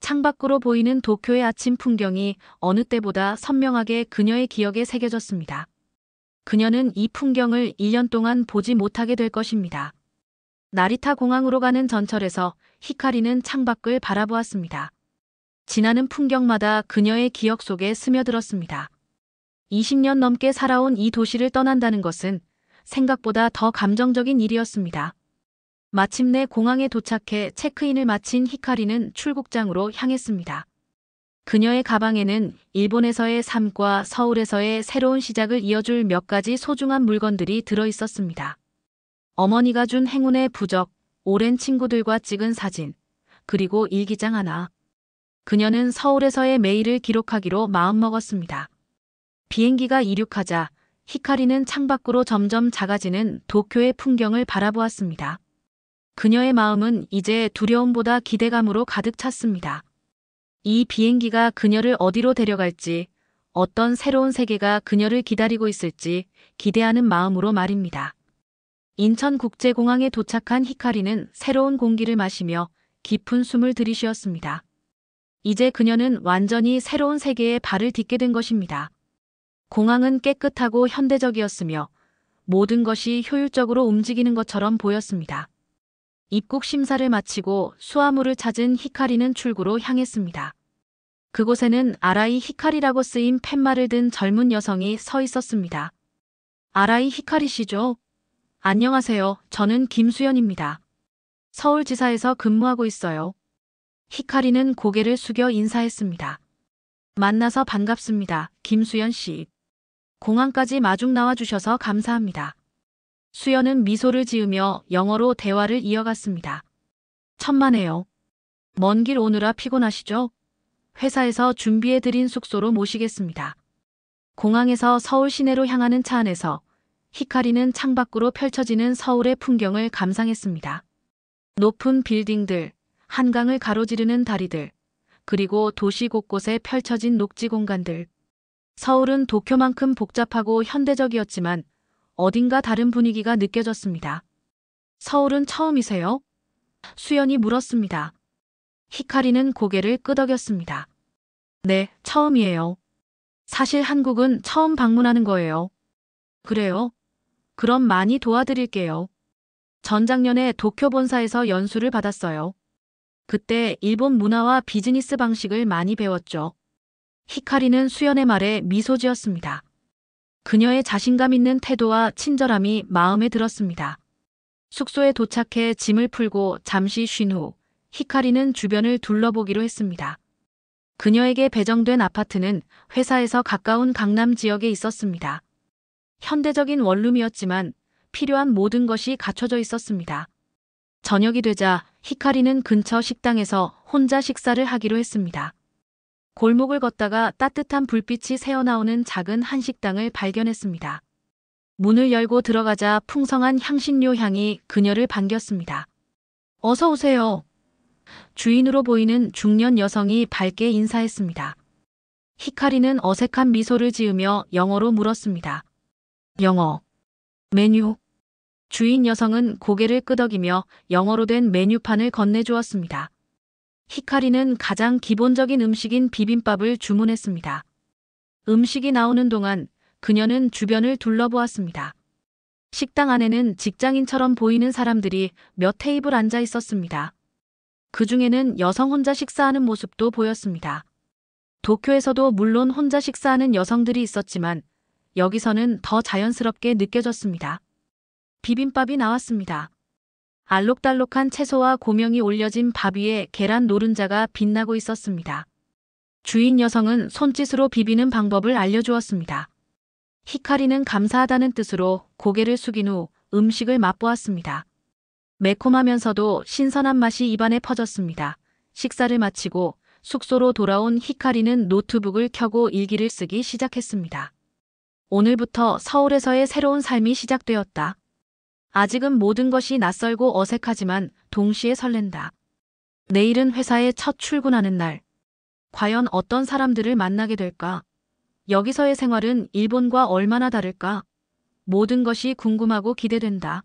창밖으로 보이는 도쿄의 아침 풍경이 어느 때보다 선명하게 그녀의 기억에 새겨졌습니다. 그녀는 이 풍경을 1년 동안 보지 못하게 될 것입니다. 나리타 공항으로 가는 전철에서 히카리는 창밖을 바라보았습니다. 지나는 풍경마다 그녀의 기억 속에 스며들었습니다. 20년 넘게 살아온 이 도시를 떠난다는 것은 생각보다 더 감정적인 일이었습니다. 마침내 공항에 도착해 체크인을 마친 히카리는 출국장으로 향했습니다. 그녀의 가방에는 일본에서의 삶과 서울에서의 새로운 시작을 이어줄 몇 가지 소중한 물건들이 들어 있었습니다. 어머니가 준 행운의 부적, 오랜 친구들과 찍은 사진, 그리고 일기장 하나. 그녀는 서울에서의 매일을 기록하기로 마음먹었습니다. 비행기가 이륙하자 히카리는 창밖으로 점점 작아지는 도쿄의 풍경을 바라보았습니다. 그녀의 마음은 이제 두려움보다 기대감으로 가득 찼습니다. 이 비행기가 그녀를 어디로 데려갈지, 어떤 새로운 세계가 그녀를 기다리고 있을지 기대하는 마음으로 말입니다. 인천국제공항에 도착한 히카리는 새로운 공기를 마시며 깊은 숨을 들이쉬었습니다. 이제 그녀는 완전히 새로운 세계에 발을 딛게 된 것입니다. 공항은 깨끗하고 현대적이었으며 모든 것이 효율적으로 움직이는 것처럼 보였습니다. 입국 심사를 마치고 수화물을 찾은 히카리는 출구로 향했습니다. 그곳에는 아라이 히카리라고 쓰인 팻말을 든 젊은 여성이 서 있었습니다. 아라이 히카리 씨죠? 안녕하세요. 저는 김수연입니다. 서울지사에서 근무하고 있어요. 히카리는 고개를 숙여 인사했습니다. 만나서 반갑습니다. 김수연 씨. 공항까지 마중 나와주셔서 감사합니다. 수연은 미소를 지으며 영어로 대화를 이어갔습니다. 천만에요. 먼 길 오느라 피곤하시죠? 회사에서 준비해드린 숙소로 모시겠습니다. 공항에서 서울 시내로 향하는 차 안에서 히카리는 창밖으로 펼쳐지는 서울의 풍경을 감상했습니다. 높은 빌딩들, 한강을 가로지르는 다리들, 그리고 도시 곳곳에 펼쳐진 녹지 공간들. 서울은 도쿄만큼 복잡하고 현대적이었지만 어딘가 다른 분위기가 느껴졌습니다. 서울은 처음이세요? 수연이 물었습니다. 히카리는 고개를 끄덕였습니다. 네, 처음이에요. 사실 한국은 처음 방문하는 거예요. 그래요? 그럼 많이 도와드릴게요. 전작년에 도쿄 본사에서 연수를 받았어요. 그때 일본 문화와 비즈니스 방식을 많이 배웠죠. 히카리는 수연의 말에 미소 지었습니다. 그녀의 자신감 있는 태도와 친절함이 마음에 들었습니다. 숙소에 도착해 짐을 풀고 잠시 쉰 후 히카리는 주변을 둘러보기로 했습니다. 그녀에게 배정된 아파트는 회사에서 가까운 강남 지역에 있었습니다. 현대적인 원룸이었지만 필요한 모든 것이 갖춰져 있었습니다. 저녁이 되자 히카리는 근처 식당에서 혼자 식사를 하기로 했습니다. 골목을 걷다가 따뜻한 불빛이 새어나오는 작은 한식당을 발견했습니다. 문을 열고 들어가자 풍성한 향신료 향이 그녀를 반겼습니다. 어서 오세요. 주인으로 보이는 중년 여성이 밝게 인사했습니다. 히카리는 어색한 미소를 지으며 영어로 물었습니다. 영어. 메뉴. 주인 여성은 고개를 끄덕이며 영어로 된 메뉴판을 건네주었습니다. 히카리는 가장 기본적인 음식인 비빔밥을 주문했습니다. 음식이 나오는 동안 그녀는 주변을 둘러보았습니다. 식당 안에는 직장인처럼 보이는 사람들이 몇 테이블 앉아 있었습니다. 그 중에는 여성 혼자 식사하는 모습도 보였습니다. 도쿄에서도 물론 혼자 식사하는 여성들이 있었지만 여기서는 더 자연스럽게 느껴졌습니다. 비빔밥이 나왔습니다. 알록달록한 채소와 고명이 올려진 밥 위에 계란 노른자가 빛나고 있었습니다. 주인 여성은 손짓으로 비비는 방법을 알려주었습니다. 히카리는 감사하다는 뜻으로 고개를 숙인 후 음식을 맛보았습니다. 매콤하면서도 신선한 맛이 입안에 퍼졌습니다. 식사를 마치고 숙소로 돌아온 히카리는 노트북을 켜고 일기를 쓰기 시작했습니다. 오늘부터 서울에서의 새로운 삶이 시작되었다. 아직은 모든 것이 낯설고 어색하지만 동시에 설렌다. 내일은 회사에 첫 출근하는 날. 과연 어떤 사람들을 만나게 될까? 여기서의 생활은 일본과 얼마나 다를까? 모든 것이 궁금하고 기대된다.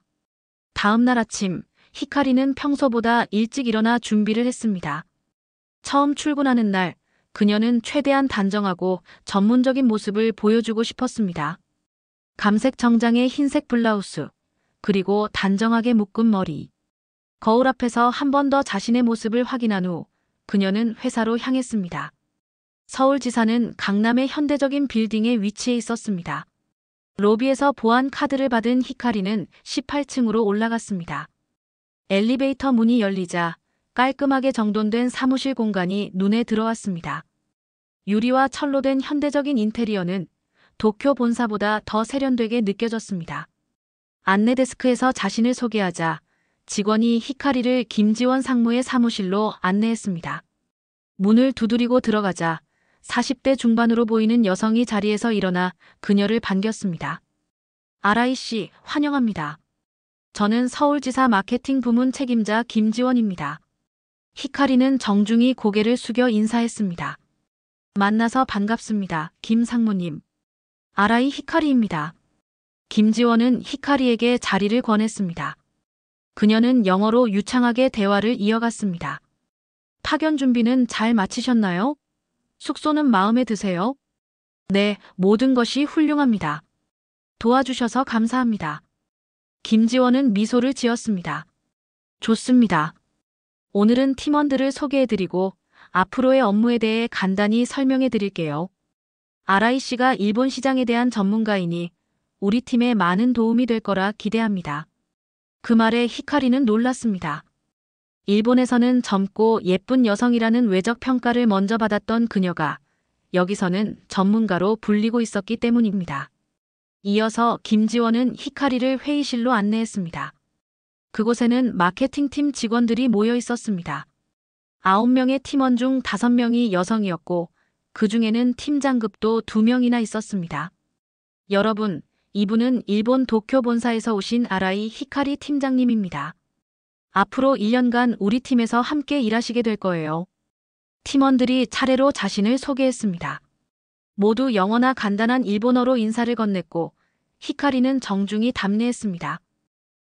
다음 날 아침, 히카리는 평소보다 일찍 일어나 준비를 했습니다. 처음 출근하는 날, 그녀는 최대한 단정하고 전문적인 모습을 보여주고 싶었습니다. 감색 정장에 흰색 블라우스, 그리고 단정하게 묶은 머리. 거울 앞에서 한 번 더 자신의 모습을 확인한 후 그녀는 회사로 향했습니다. 서울지사는 강남의 현대적인 빌딩에 위치해 있었습니다. 로비에서 보안 카드를 받은 히카리는 18층으로 올라갔습니다. 엘리베이터 문이 열리자 깔끔하게 정돈된 사무실 공간이 눈에 들어왔습니다. 유리와 철로 된 현대적인 인테리어는 도쿄 본사보다 더 세련되게 느껴졌습니다. 안내 데스크에서 자신을 소개하자 직원이 히카리를 김지원 상무의 사무실로 안내했습니다. 문을 두드리고 들어가자 40대 중반으로 보이는 여성이 자리에서 일어나 그녀를 반겼습니다. 아라이 씨, 환영합니다. 저는 서울지사 마케팅 부문 책임자 김지원입니다. 히카리는 정중히 고개를 숙여 인사했습니다. 만나서 반갑습니다, 김 상무님. 아라이 히카리입니다. 김지원은 히카리에게 자리를 권했습니다. 그녀는 영어로 유창하게 대화를 이어갔습니다. 파견 준비는 잘 마치셨나요? 숙소는 마음에 드세요? 네, 모든 것이 훌륭합니다. 도와주셔서 감사합니다. 김지원은 미소를 지었습니다. 좋습니다. 오늘은 팀원들을 소개해드리고 앞으로의 업무에 대해 간단히 설명해드릴게요. 아라이 씨가 일본 시장에 대한 전문가이니 우리 팀에 많은 도움이 될 거라 기대합니다. 그 말에 히카리는 놀랐습니다. 일본에서는 젊고 예쁜 여성이라는 외적 평가를 먼저 받았던 그녀가 여기서는 전문가로 불리고 있었기 때문입니다. 이어서 김지원은 히카리를 회의실로 안내했습니다. 그곳에는 마케팅팀 직원들이 모여 있었습니다. 9명의 팀원 중 5명이 여성이었고 그 중에는 팀장급도 2명이나 있었습니다. 여러분, 이분은 일본 도쿄 본사에서 오신 아라이 히카리 팀장님입니다. 앞으로 1년간 우리 팀에서 함께 일하시게 될 거예요. 팀원들이 차례로 자신을 소개했습니다. 모두 영어나 간단한 일본어로 인사를 건넸고 히카리는 정중히 답례했습니다.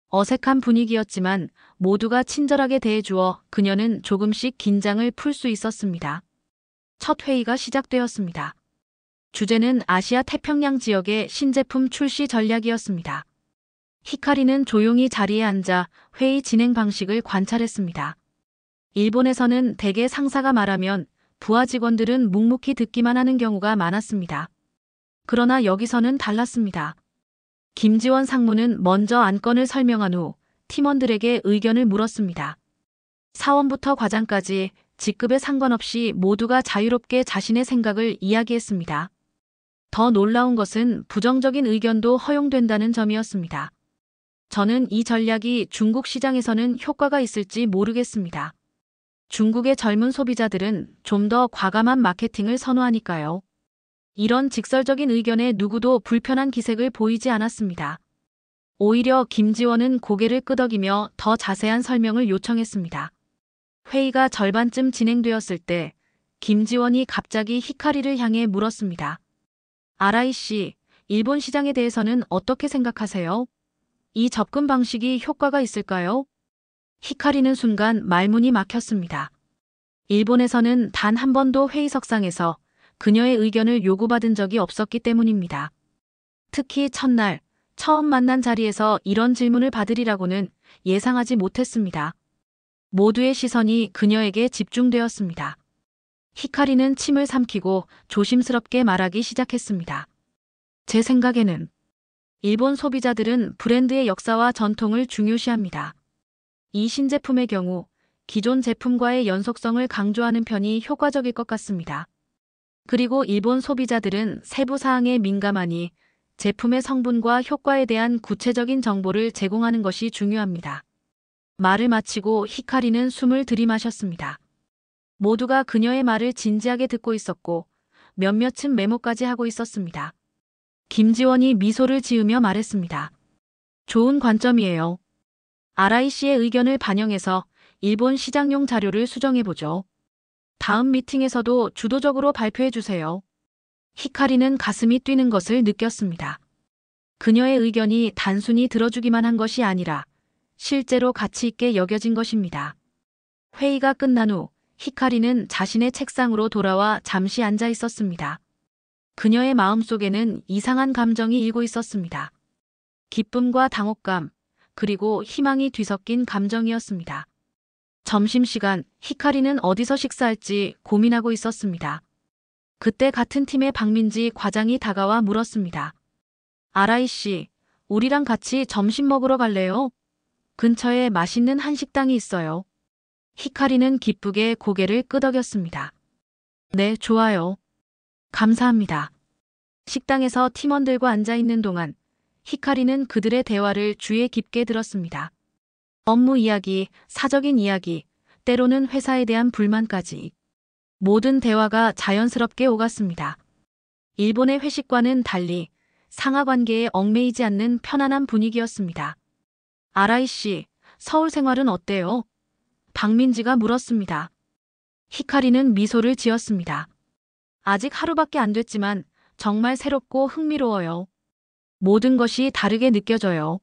어색한 분위기였지만 모두가 친절하게 대해주어 그녀는 조금씩 긴장을 풀 수 있었습니다. 첫 회의가 시작되었습니다. 주제는 아시아 태평양 지역의 신제품 출시 전략이었습니다. 히카리는 조용히 자리에 앉아 회의 진행 방식을 관찰했습니다. 일본에서는 대개 상사가 말하면 부하 직원들은 묵묵히 듣기만 하는 경우가 많았습니다. 그러나 여기서는 달랐습니다. 김지원 상무는 먼저 안건을 설명한 후 팀원들에게 의견을 물었습니다. 사원부터 과장까지 직급에 상관없이 모두가 자유롭게 자신의 생각을 이야기했습니다. 더 놀라운 것은 부정적인 의견도 허용된다는 점이었습니다. 저는 이 전략이 중국 시장에서는 효과가 있을지 모르겠습니다. 중국의 젊은 소비자들은 좀 더 과감한 마케팅을 선호하니까요. 이런 직설적인 의견에 누구도 불편한 기색을 보이지 않았습니다. 오히려 김지원은 고개를 끄덕이며 더 자세한 설명을 요청했습니다. 회의가 절반쯤 진행되었을 때 김지원이 갑자기 히카리를 향해 물었습니다. 아라이 씨, 일본 시장에 대해서는 어떻게 생각하세요? 이 접근 방식이 효과가 있을까요? 히카리는 순간 말문이 막혔습니다. 일본에서는 단 한 번도 회의석상에서 그녀의 의견을 요구받은 적이 없었기 때문입니다. 특히 첫날, 처음 만난 자리에서 이런 질문을 받으리라고는 예상하지 못했습니다. 모두의 시선이 그녀에게 집중되었습니다. 히카리는 침을 삼키고 조심스럽게 말하기 시작했습니다. 제 생각에는 일본 소비자들은 브랜드의 역사와 전통을 중요시합니다. 이 신제품의 경우 기존 제품과의 연속성을 강조하는 편이 효과적일 것 같습니다. 그리고 일본 소비자들은 세부 사항에 민감하니 제품의 성분과 효과에 대한 구체적인 정보를 제공하는 것이 중요합니다. 말을 마치고 히카리는 숨을 들이마셨습니다. 모두가 그녀의 말을 진지하게 듣고 있었고 몇몇은 메모까지 하고 있었습니다. 김지원이 미소를 지으며 말했습니다. 좋은 관점이에요. 아라이 씨의 의견을 반영해서 일본 시장용 자료를 수정해보죠. 다음 미팅에서도 주도적으로 발표해주세요. 히카리는 가슴이 뛰는 것을 느꼈습니다. 그녀의 의견이 단순히 들어주기만 한 것이 아니라 실제로 가치 있게 여겨진 것입니다. 회의가 끝난 후 히카리는 자신의 책상으로 돌아와 잠시 앉아 있었습니다. 그녀의 마음속에는 이상한 감정이 일고 있었습니다. 기쁨과 당혹감, 그리고 희망이 뒤섞인 감정이었습니다. 점심시간, 히카리는 어디서 식사할지 고민하고 있었습니다. 그때 같은 팀의 박민지 과장이 다가와 물었습니다. 아라이 씨, 우리랑 같이 점심 먹으러 갈래요? 근처에 맛있는 한식당이 있어요. 히카리는 기쁘게 고개를 끄덕였습니다. 네, 좋아요. 감사합니다. 식당에서 팀원들과 앉아 있는 동안 히카리는 그들의 대화를 주의 깊게 들었습니다. 업무 이야기, 사적인 이야기, 때로는 회사에 대한 불만까지. 모든 대화가 자연스럽게 오갔습니다. 일본의 회식과는 달리 상하 관계에 얽매이지 않는 편안한 분위기였습니다. 아라이 씨, 서울 생활은 어때요? 박민지가 물었습니다. 히카리는 미소를 지었습니다. 아직 하루밖에 안 됐지만 정말 새롭고 흥미로워요. 모든 것이 다르게 느껴져요.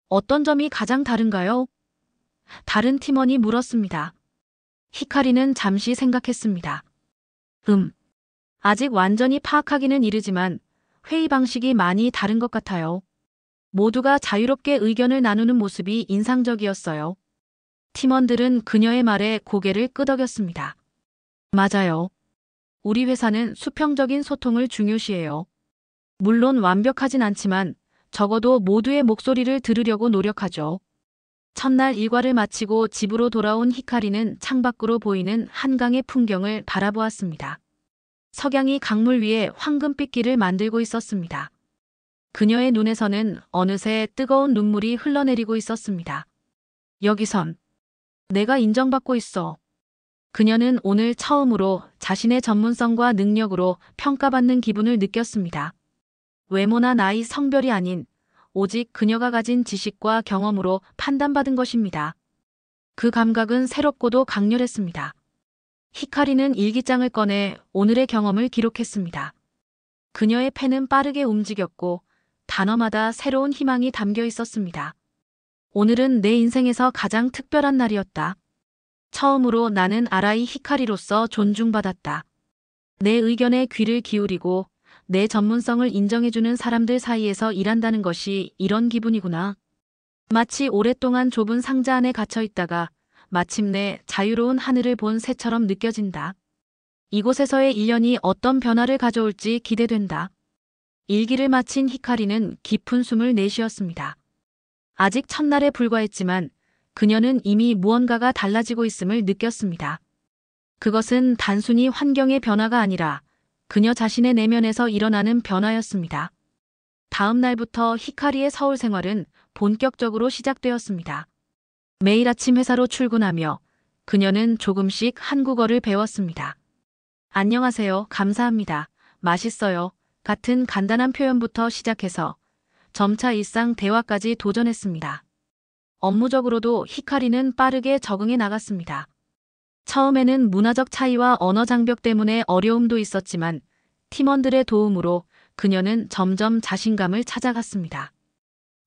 어떤 점이 가장 다른가요? 다른 팀원이 물었습니다. 히카리는 잠시 생각했습니다. 아직 완전히 파악하기는 이르지만 회의 방식이 많이 다른 것 같아요. 모두가 자유롭게 의견을 나누는 모습이 인상적이었어요. 팀원들은 그녀의 말에 고개를 끄덕였습니다. 맞아요. 우리 회사는 수평적인 소통을 중요시해요. 물론 완벽하진 않지만 적어도 모두의 목소리를 들으려고 노력하죠. 첫날 일과를 마치고 집으로 돌아온 히카리는 창밖으로 보이는 한강의 풍경을 바라보았습니다. 석양이 강물 위에 황금빛 길을 만들고 있었습니다. 그녀의 눈에서는 어느새 뜨거운 눈물이 흘러내리고 있었습니다. 여기선 내가 인정받고 있어. 그녀는 오늘 처음으로 자신의 전문성과 능력으로 평가받는 기분을 느꼈습니다. 외모나 나이, 성별이 아닌 오직 그녀가 가진 지식과 경험으로 판단받은 것입니다. 그 감각은 새롭고도 강렬했습니다. 히카리는 일기장을 꺼내 오늘의 경험을 기록했습니다. 그녀의 펜은 빠르게 움직였고 단어마다 새로운 희망이 담겨 있었습니다. 오늘은 내 인생에서 가장 특별한 날이었다. 처음으로 나는 아라이 히카리로서 존중받았다. 내 의견에 귀를 기울이고 내 전문성을 인정해주는 사람들 사이에서 일한다는 것이 이런 기분이구나. 마치 오랫동안 좁은 상자 안에 갇혀 있다가 마침내 자유로운 하늘을 본 새처럼 느껴진다. 이곳에서의 1년이 어떤 변화를 가져올지 기대된다. 일기를 마친 히카리는 깊은 숨을 내쉬었습니다. 아직 첫날에 불과했지만 그녀는 이미 무언가가 달라지고 있음을 느꼈습니다. 그것은 단순히 환경의 변화가 아니라 그녀 자신의 내면에서 일어나는 변화였습니다. 다음 날부터 히카리의 서울 생활은 본격적으로 시작되었습니다. 매일 아침 회사로 출근하며 그녀는 조금씩 한국어를 배웠습니다. 안녕하세요, 감사합니다, 맛있어요 같은 간단한 표현부터 시작해서 점차 일상 대화까지 도전했습니다. 업무적으로도 히카리는 빠르게 적응해 나갔습니다. 처음에는 문화적 차이와 언어 장벽 때문에 어려움도 있었지만 팀원들의 도움으로 그녀는 점점 자신감을 찾아갔습니다.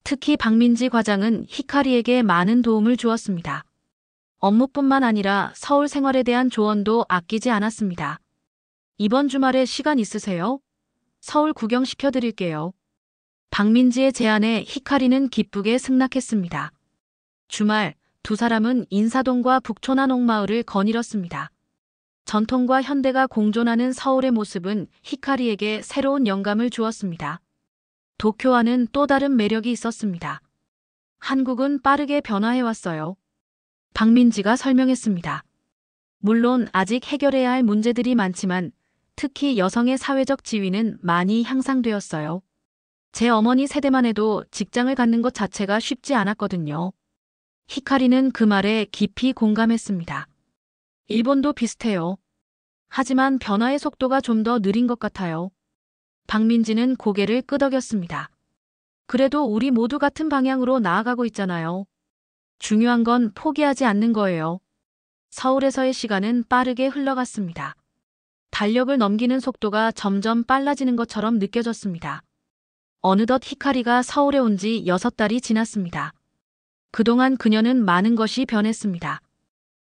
특히 박민지 과장은 히카리에게 많은 도움을 주었습니다. 업무뿐만 아니라 서울 생활에 대한 조언도 아끼지 않았습니다. 이번 주말에 시간 있으세요? 서울 구경시켜 드릴게요. 박민지의 제안에 히카리는 기쁘게 승낙했습니다. 주말 두 사람은 인사동과 북촌한 옥마을을 거닐었습니다. 전통과 현대가 공존하는 서울의 모습은 히카리에게 새로운 영감을 주었습니다. 도쿄와는 또 다른 매력이 있었습니다. 한국은 빠르게 변화해왔어요. 박민지가 설명했습니다. 물론 아직 해결해야 할 문제들이 많지만 특히 여성의 사회적 지위는 많이 향상되었어요. 제 어머니 세대만 해도 직장을 갖는 것 자체가 쉽지 않았거든요. 히카리는 그 말에 깊이 공감했습니다. 일본도 비슷해요. 하지만 변화의 속도가 좀 더 느린 것 같아요. 박민지는 고개를 끄덕였습니다. 그래도 우리 모두 같은 방향으로 나아가고 있잖아요. 중요한 건 포기하지 않는 거예요. 서울에서의 시간은 빠르게 흘러갔습니다. 달력을 넘기는 속도가 점점 빨라지는 것처럼 느껴졌습니다. 어느덧 히카리가 서울에 온 지 6달이 지났습니다. 그동안 그녀는 많은 것이 변했습니다.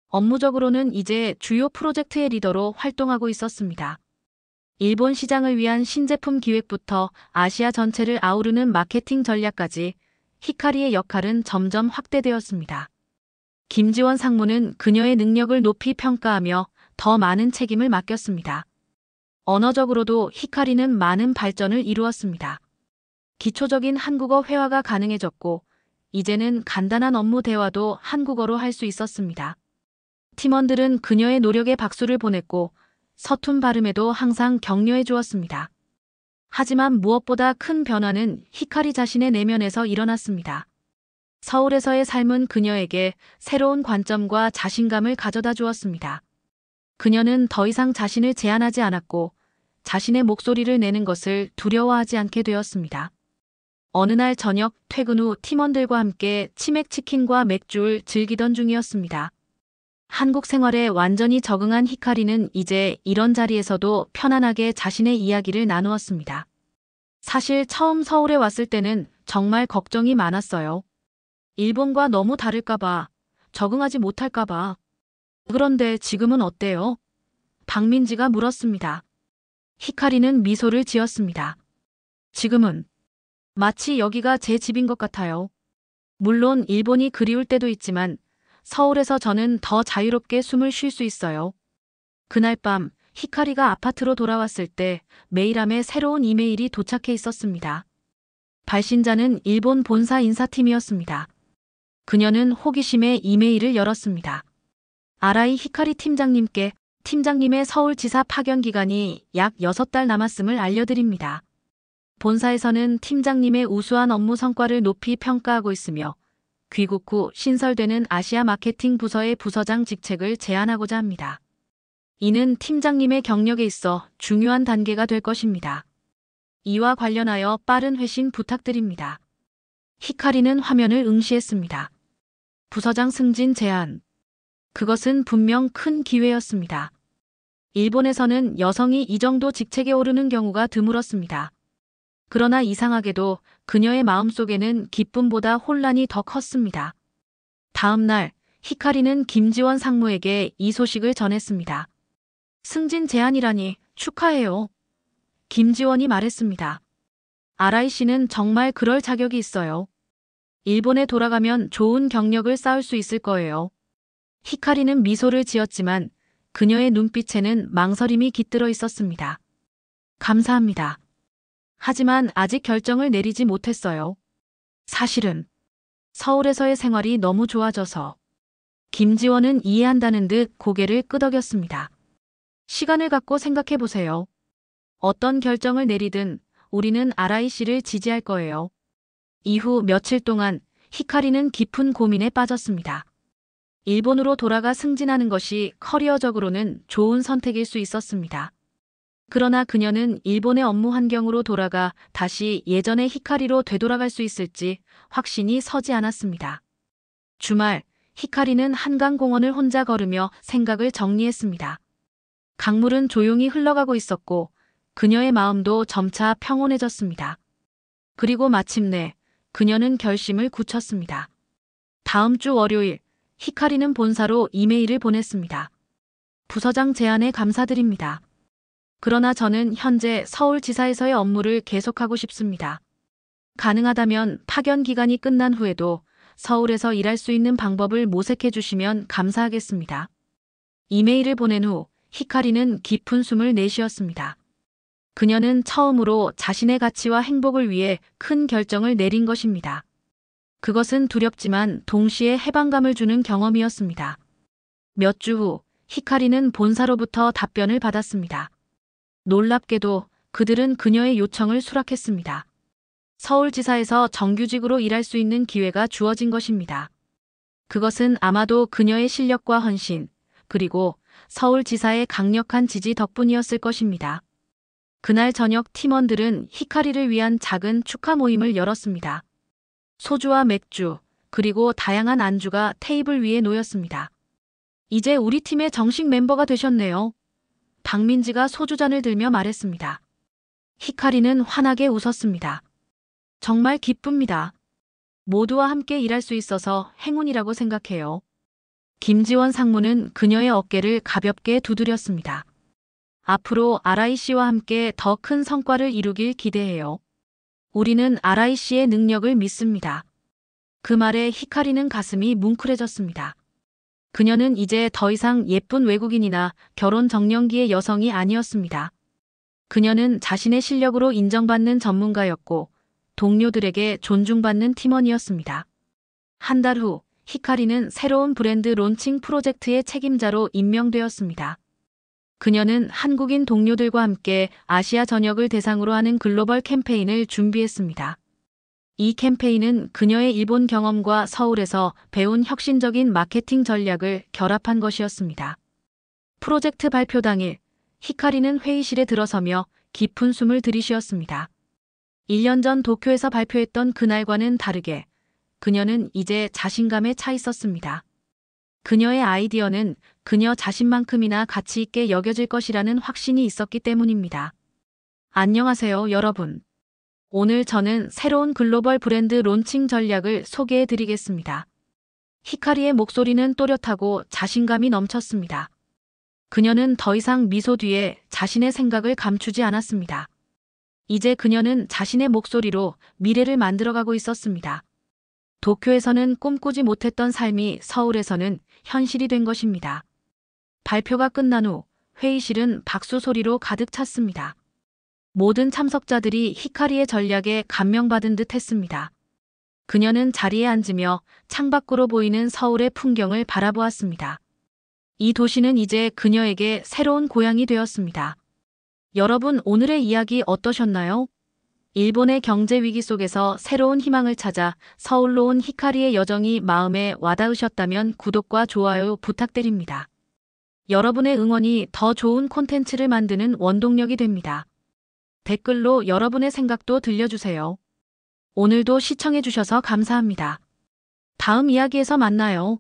업무적으로는 이제 주요 프로젝트의 리더로 활동하고 있었습니다. 일본 시장을 위한 신제품 기획부터 아시아 전체를 아우르는 마케팅 전략까지 히카리의 역할은 점점 확대되었습니다. 김지원 상무는 그녀의 능력을 높이 평가하며 더 많은 책임을 맡겼습니다. 언어적으로도 히카리는 많은 발전을 이루었습니다. 기초적인 한국어 회화가 가능해졌고 이제는 간단한 업무 대화도 한국어로 할 수 있었습니다. 팀원들은 그녀의 노력에 박수를 보냈고 서툰 발음에도 항상 격려해 주었습니다. 하지만 무엇보다 큰 변화는 히카리 자신의 내면에서 일어났습니다. 서울에서의 삶은 그녀에게 새로운 관점과 자신감을 가져다 주었습니다. 그녀는 더 이상 자신을 제한하지 않았고 자신의 목소리를 내는 것을 두려워하지 않게 되었습니다. 어느 날 저녁 퇴근 후 팀원들과 함께 치맥 치킨과 맥주를 즐기던 중이었습니다. 한국 생활에 완전히 적응한 히카리는 이제 이런 자리에서도 편안하게 자신의 이야기를 나누었습니다. 사실 처음 서울에 왔을 때는 정말 걱정이 많았어요. 일본과 너무 다를까봐, 적응하지 못할까봐. 그런데 지금은 어때요? 박민지가 물었습니다. 히카리는 미소를 지었습니다. 지금은 마치 여기가 제 집인 것 같아요. 물론 일본이 그리울 때도 있지만 서울에서 저는 더 자유롭게 숨을 쉴 수 있어요. 그날 밤 히카리가 아파트로 돌아왔을 때 메일함에 새로운 이메일이 도착해 있었습니다. 발신자는 일본 본사 인사팀이었습니다. 그녀는 호기심에 이메일을 열었습니다. 아라이 히카리 팀장님께 팀장님의 서울지사 파견 기간이 약 6달 남았음을 알려드립니다. 본사에서는 팀장님의 우수한 업무 성과를 높이 평가하고 있으며 귀국 후 신설되는 아시아 마케팅 부서의 부서장 직책을 제안하고자 합니다. 이는 팀장님의 경력에 있어 중요한 단계가 될 것입니다. 이와 관련하여 빠른 회신 부탁드립니다. 히카리는 화면을 응시했습니다. 부서장 승진 제안. 그것은 분명 큰 기회였습니다. 일본에서는 여성이 이 정도 직책에 오르는 경우가 드물었습니다. 그러나 이상하게도 그녀의 마음속에는 기쁨보다 혼란이 더 컸습니다. 다음 날 히카리는 김지원 상무에게 이 소식을 전했습니다. 승진 제안이라니 축하해요. 김지원이 말했습니다. 아라이 씨는 정말 그럴 자격이 있어요. 일본에 돌아가면 좋은 경력을 쌓을 수 있을 거예요. 히카리는 미소를 지었지만 그녀의 눈빛에는 망설임이 깃들어 있었습니다. 감사합니다. 하지만 아직 결정을 내리지 못했어요. 사실은 서울에서의 생활이 너무 좋아져서. 김지원은 이해한다는 듯 고개를 끄덕였습니다. 시간을 갖고 생각해 보세요. 어떤 결정을 내리든 우리는 아라이 씨를 지지할 거예요. 이후 며칠 동안 히카리는 깊은 고민에 빠졌습니다. 일본으로 돌아가 승진하는 것이 커리어적으로는 좋은 선택일 수 있었습니다. 그러나 그녀는 일본의 업무 환경으로 돌아가 다시 예전의 히카리로 되돌아갈 수 있을지 확신이 서지 않았습니다. 주말, 히카리는 한강공원을 혼자 걸으며 생각을 정리했습니다. 강물은 조용히 흘러가고 있었고 그녀의 마음도 점차 평온해졌습니다. 그리고 마침내 그녀는 결심을 굳혔습니다. 다음 주 월요일 히카리는 본사로 이메일을 보냈습니다. 부서장 제안에 감사드립니다. 그러나 저는 현재 서울지사에서의 업무를 계속하고 싶습니다. 가능하다면 파견 기간이 끝난 후에도 서울에서 일할 수 있는 방법을 모색해 주시면 감사하겠습니다. 이메일을 보낸 후 히카리는 깊은 숨을 내쉬었습니다. 그녀는 처음으로 자신의 가치와 행복을 위해 큰 결정을 내린 것입니다. 그것은 두렵지만 동시에 해방감을 주는 경험이었습니다. 몇 주 후 히카리는 본사로부터 답변을 받았습니다. 놀랍게도 그들은 그녀의 요청을 수락했습니다. 서울지사에서 정규직으로 일할 수 있는 기회가 주어진 것입니다. 그것은 아마도 그녀의 실력과 헌신, 그리고 서울지사의 강력한 지지 덕분이었을 것입니다. 그날 저녁 팀원들은 히카리를 위한 작은 축하 모임을 열었습니다. 소주와 맥주, 그리고 다양한 안주가 테이블 위에 놓였습니다. 이제 우리 팀의 정식 멤버가 되셨네요. 박민지가 소주잔을 들며 말했습니다. 히카리는 환하게 웃었습니다. 정말 기쁩니다. 모두와 함께 일할 수 있어서 행운이라고 생각해요. 김지원 상무는 그녀의 어깨를 가볍게 두드렸습니다. 앞으로 아라이 씨와 함께 더 큰 성과를 이루길 기대해요. 우리는 아라이 씨의 능력을 믿습니다. 그 말에 히카리는 가슴이 뭉클해졌습니다. 그녀는 이제 더 이상 예쁜 외국인이나 결혼 정년기의 여성이 아니었습니다. 그녀는 자신의 실력으로 인정받는 전문가였고 동료들에게 존중받는 팀원이었습니다. 한 달 후 히카리는 새로운 브랜드 론칭 프로젝트의 책임자로 임명되었습니다. 그녀는 한국인 동료들과 함께 아시아 전역을 대상으로 하는 글로벌 캠페인을 준비했습니다. 이 캠페인은 그녀의 일본 경험과 서울에서 배운 혁신적인 마케팅 전략을 결합한 것이었습니다. 프로젝트 발표 당일, 히카리는 회의실에 들어서며 깊은 숨을 들이쉬었습니다. 1년 전 도쿄에서 발표했던 그날과는 다르게 그녀는 이제 자신감에 차 있었습니다. 그녀의 아이디어는 그녀 자신만큼이나 가치 있게 여겨질 것이라는 확신이 있었기 때문입니다. 안녕하세요, 여러분. 오늘 저는 새로운 글로벌 브랜드 론칭 전략을 소개해 드리겠습니다. 히카리의 목소리는 또렷하고 자신감이 넘쳤습니다. 그녀는 더 이상 미소 뒤에 자신의 생각을 감추지 않았습니다. 이제 그녀는 자신의 목소리로 미래를 만들어가고 있었습니다. 도쿄에서는 꿈꾸지 못했던 삶이 서울에서는 현실이 된 것입니다. 발표가 끝난 후 회의실은 박수 소리로 가득 찼습니다. 모든 참석자들이 히카리의 전략에 감명받은 듯 했습니다. 그녀는 자리에 앉으며 창밖으로 보이는 서울의 풍경을 바라보았습니다. 이 도시는 이제 그녀에게 새로운 고향이 되었습니다. 여러분, 오늘의 이야기 어떠셨나요? 일본의 경제 위기 속에서 새로운 희망을 찾아 서울로 온 히카리의 여정이 마음에 와닿으셨다면 구독과 좋아요 부탁드립니다. 여러분의 응원이 더 좋은 콘텐츠를 만드는 원동력이 됩니다. 댓글로 여러분의 생각도 들려주세요. 오늘도 시청해주셔서 감사합니다. 다음 이야기에서 만나요.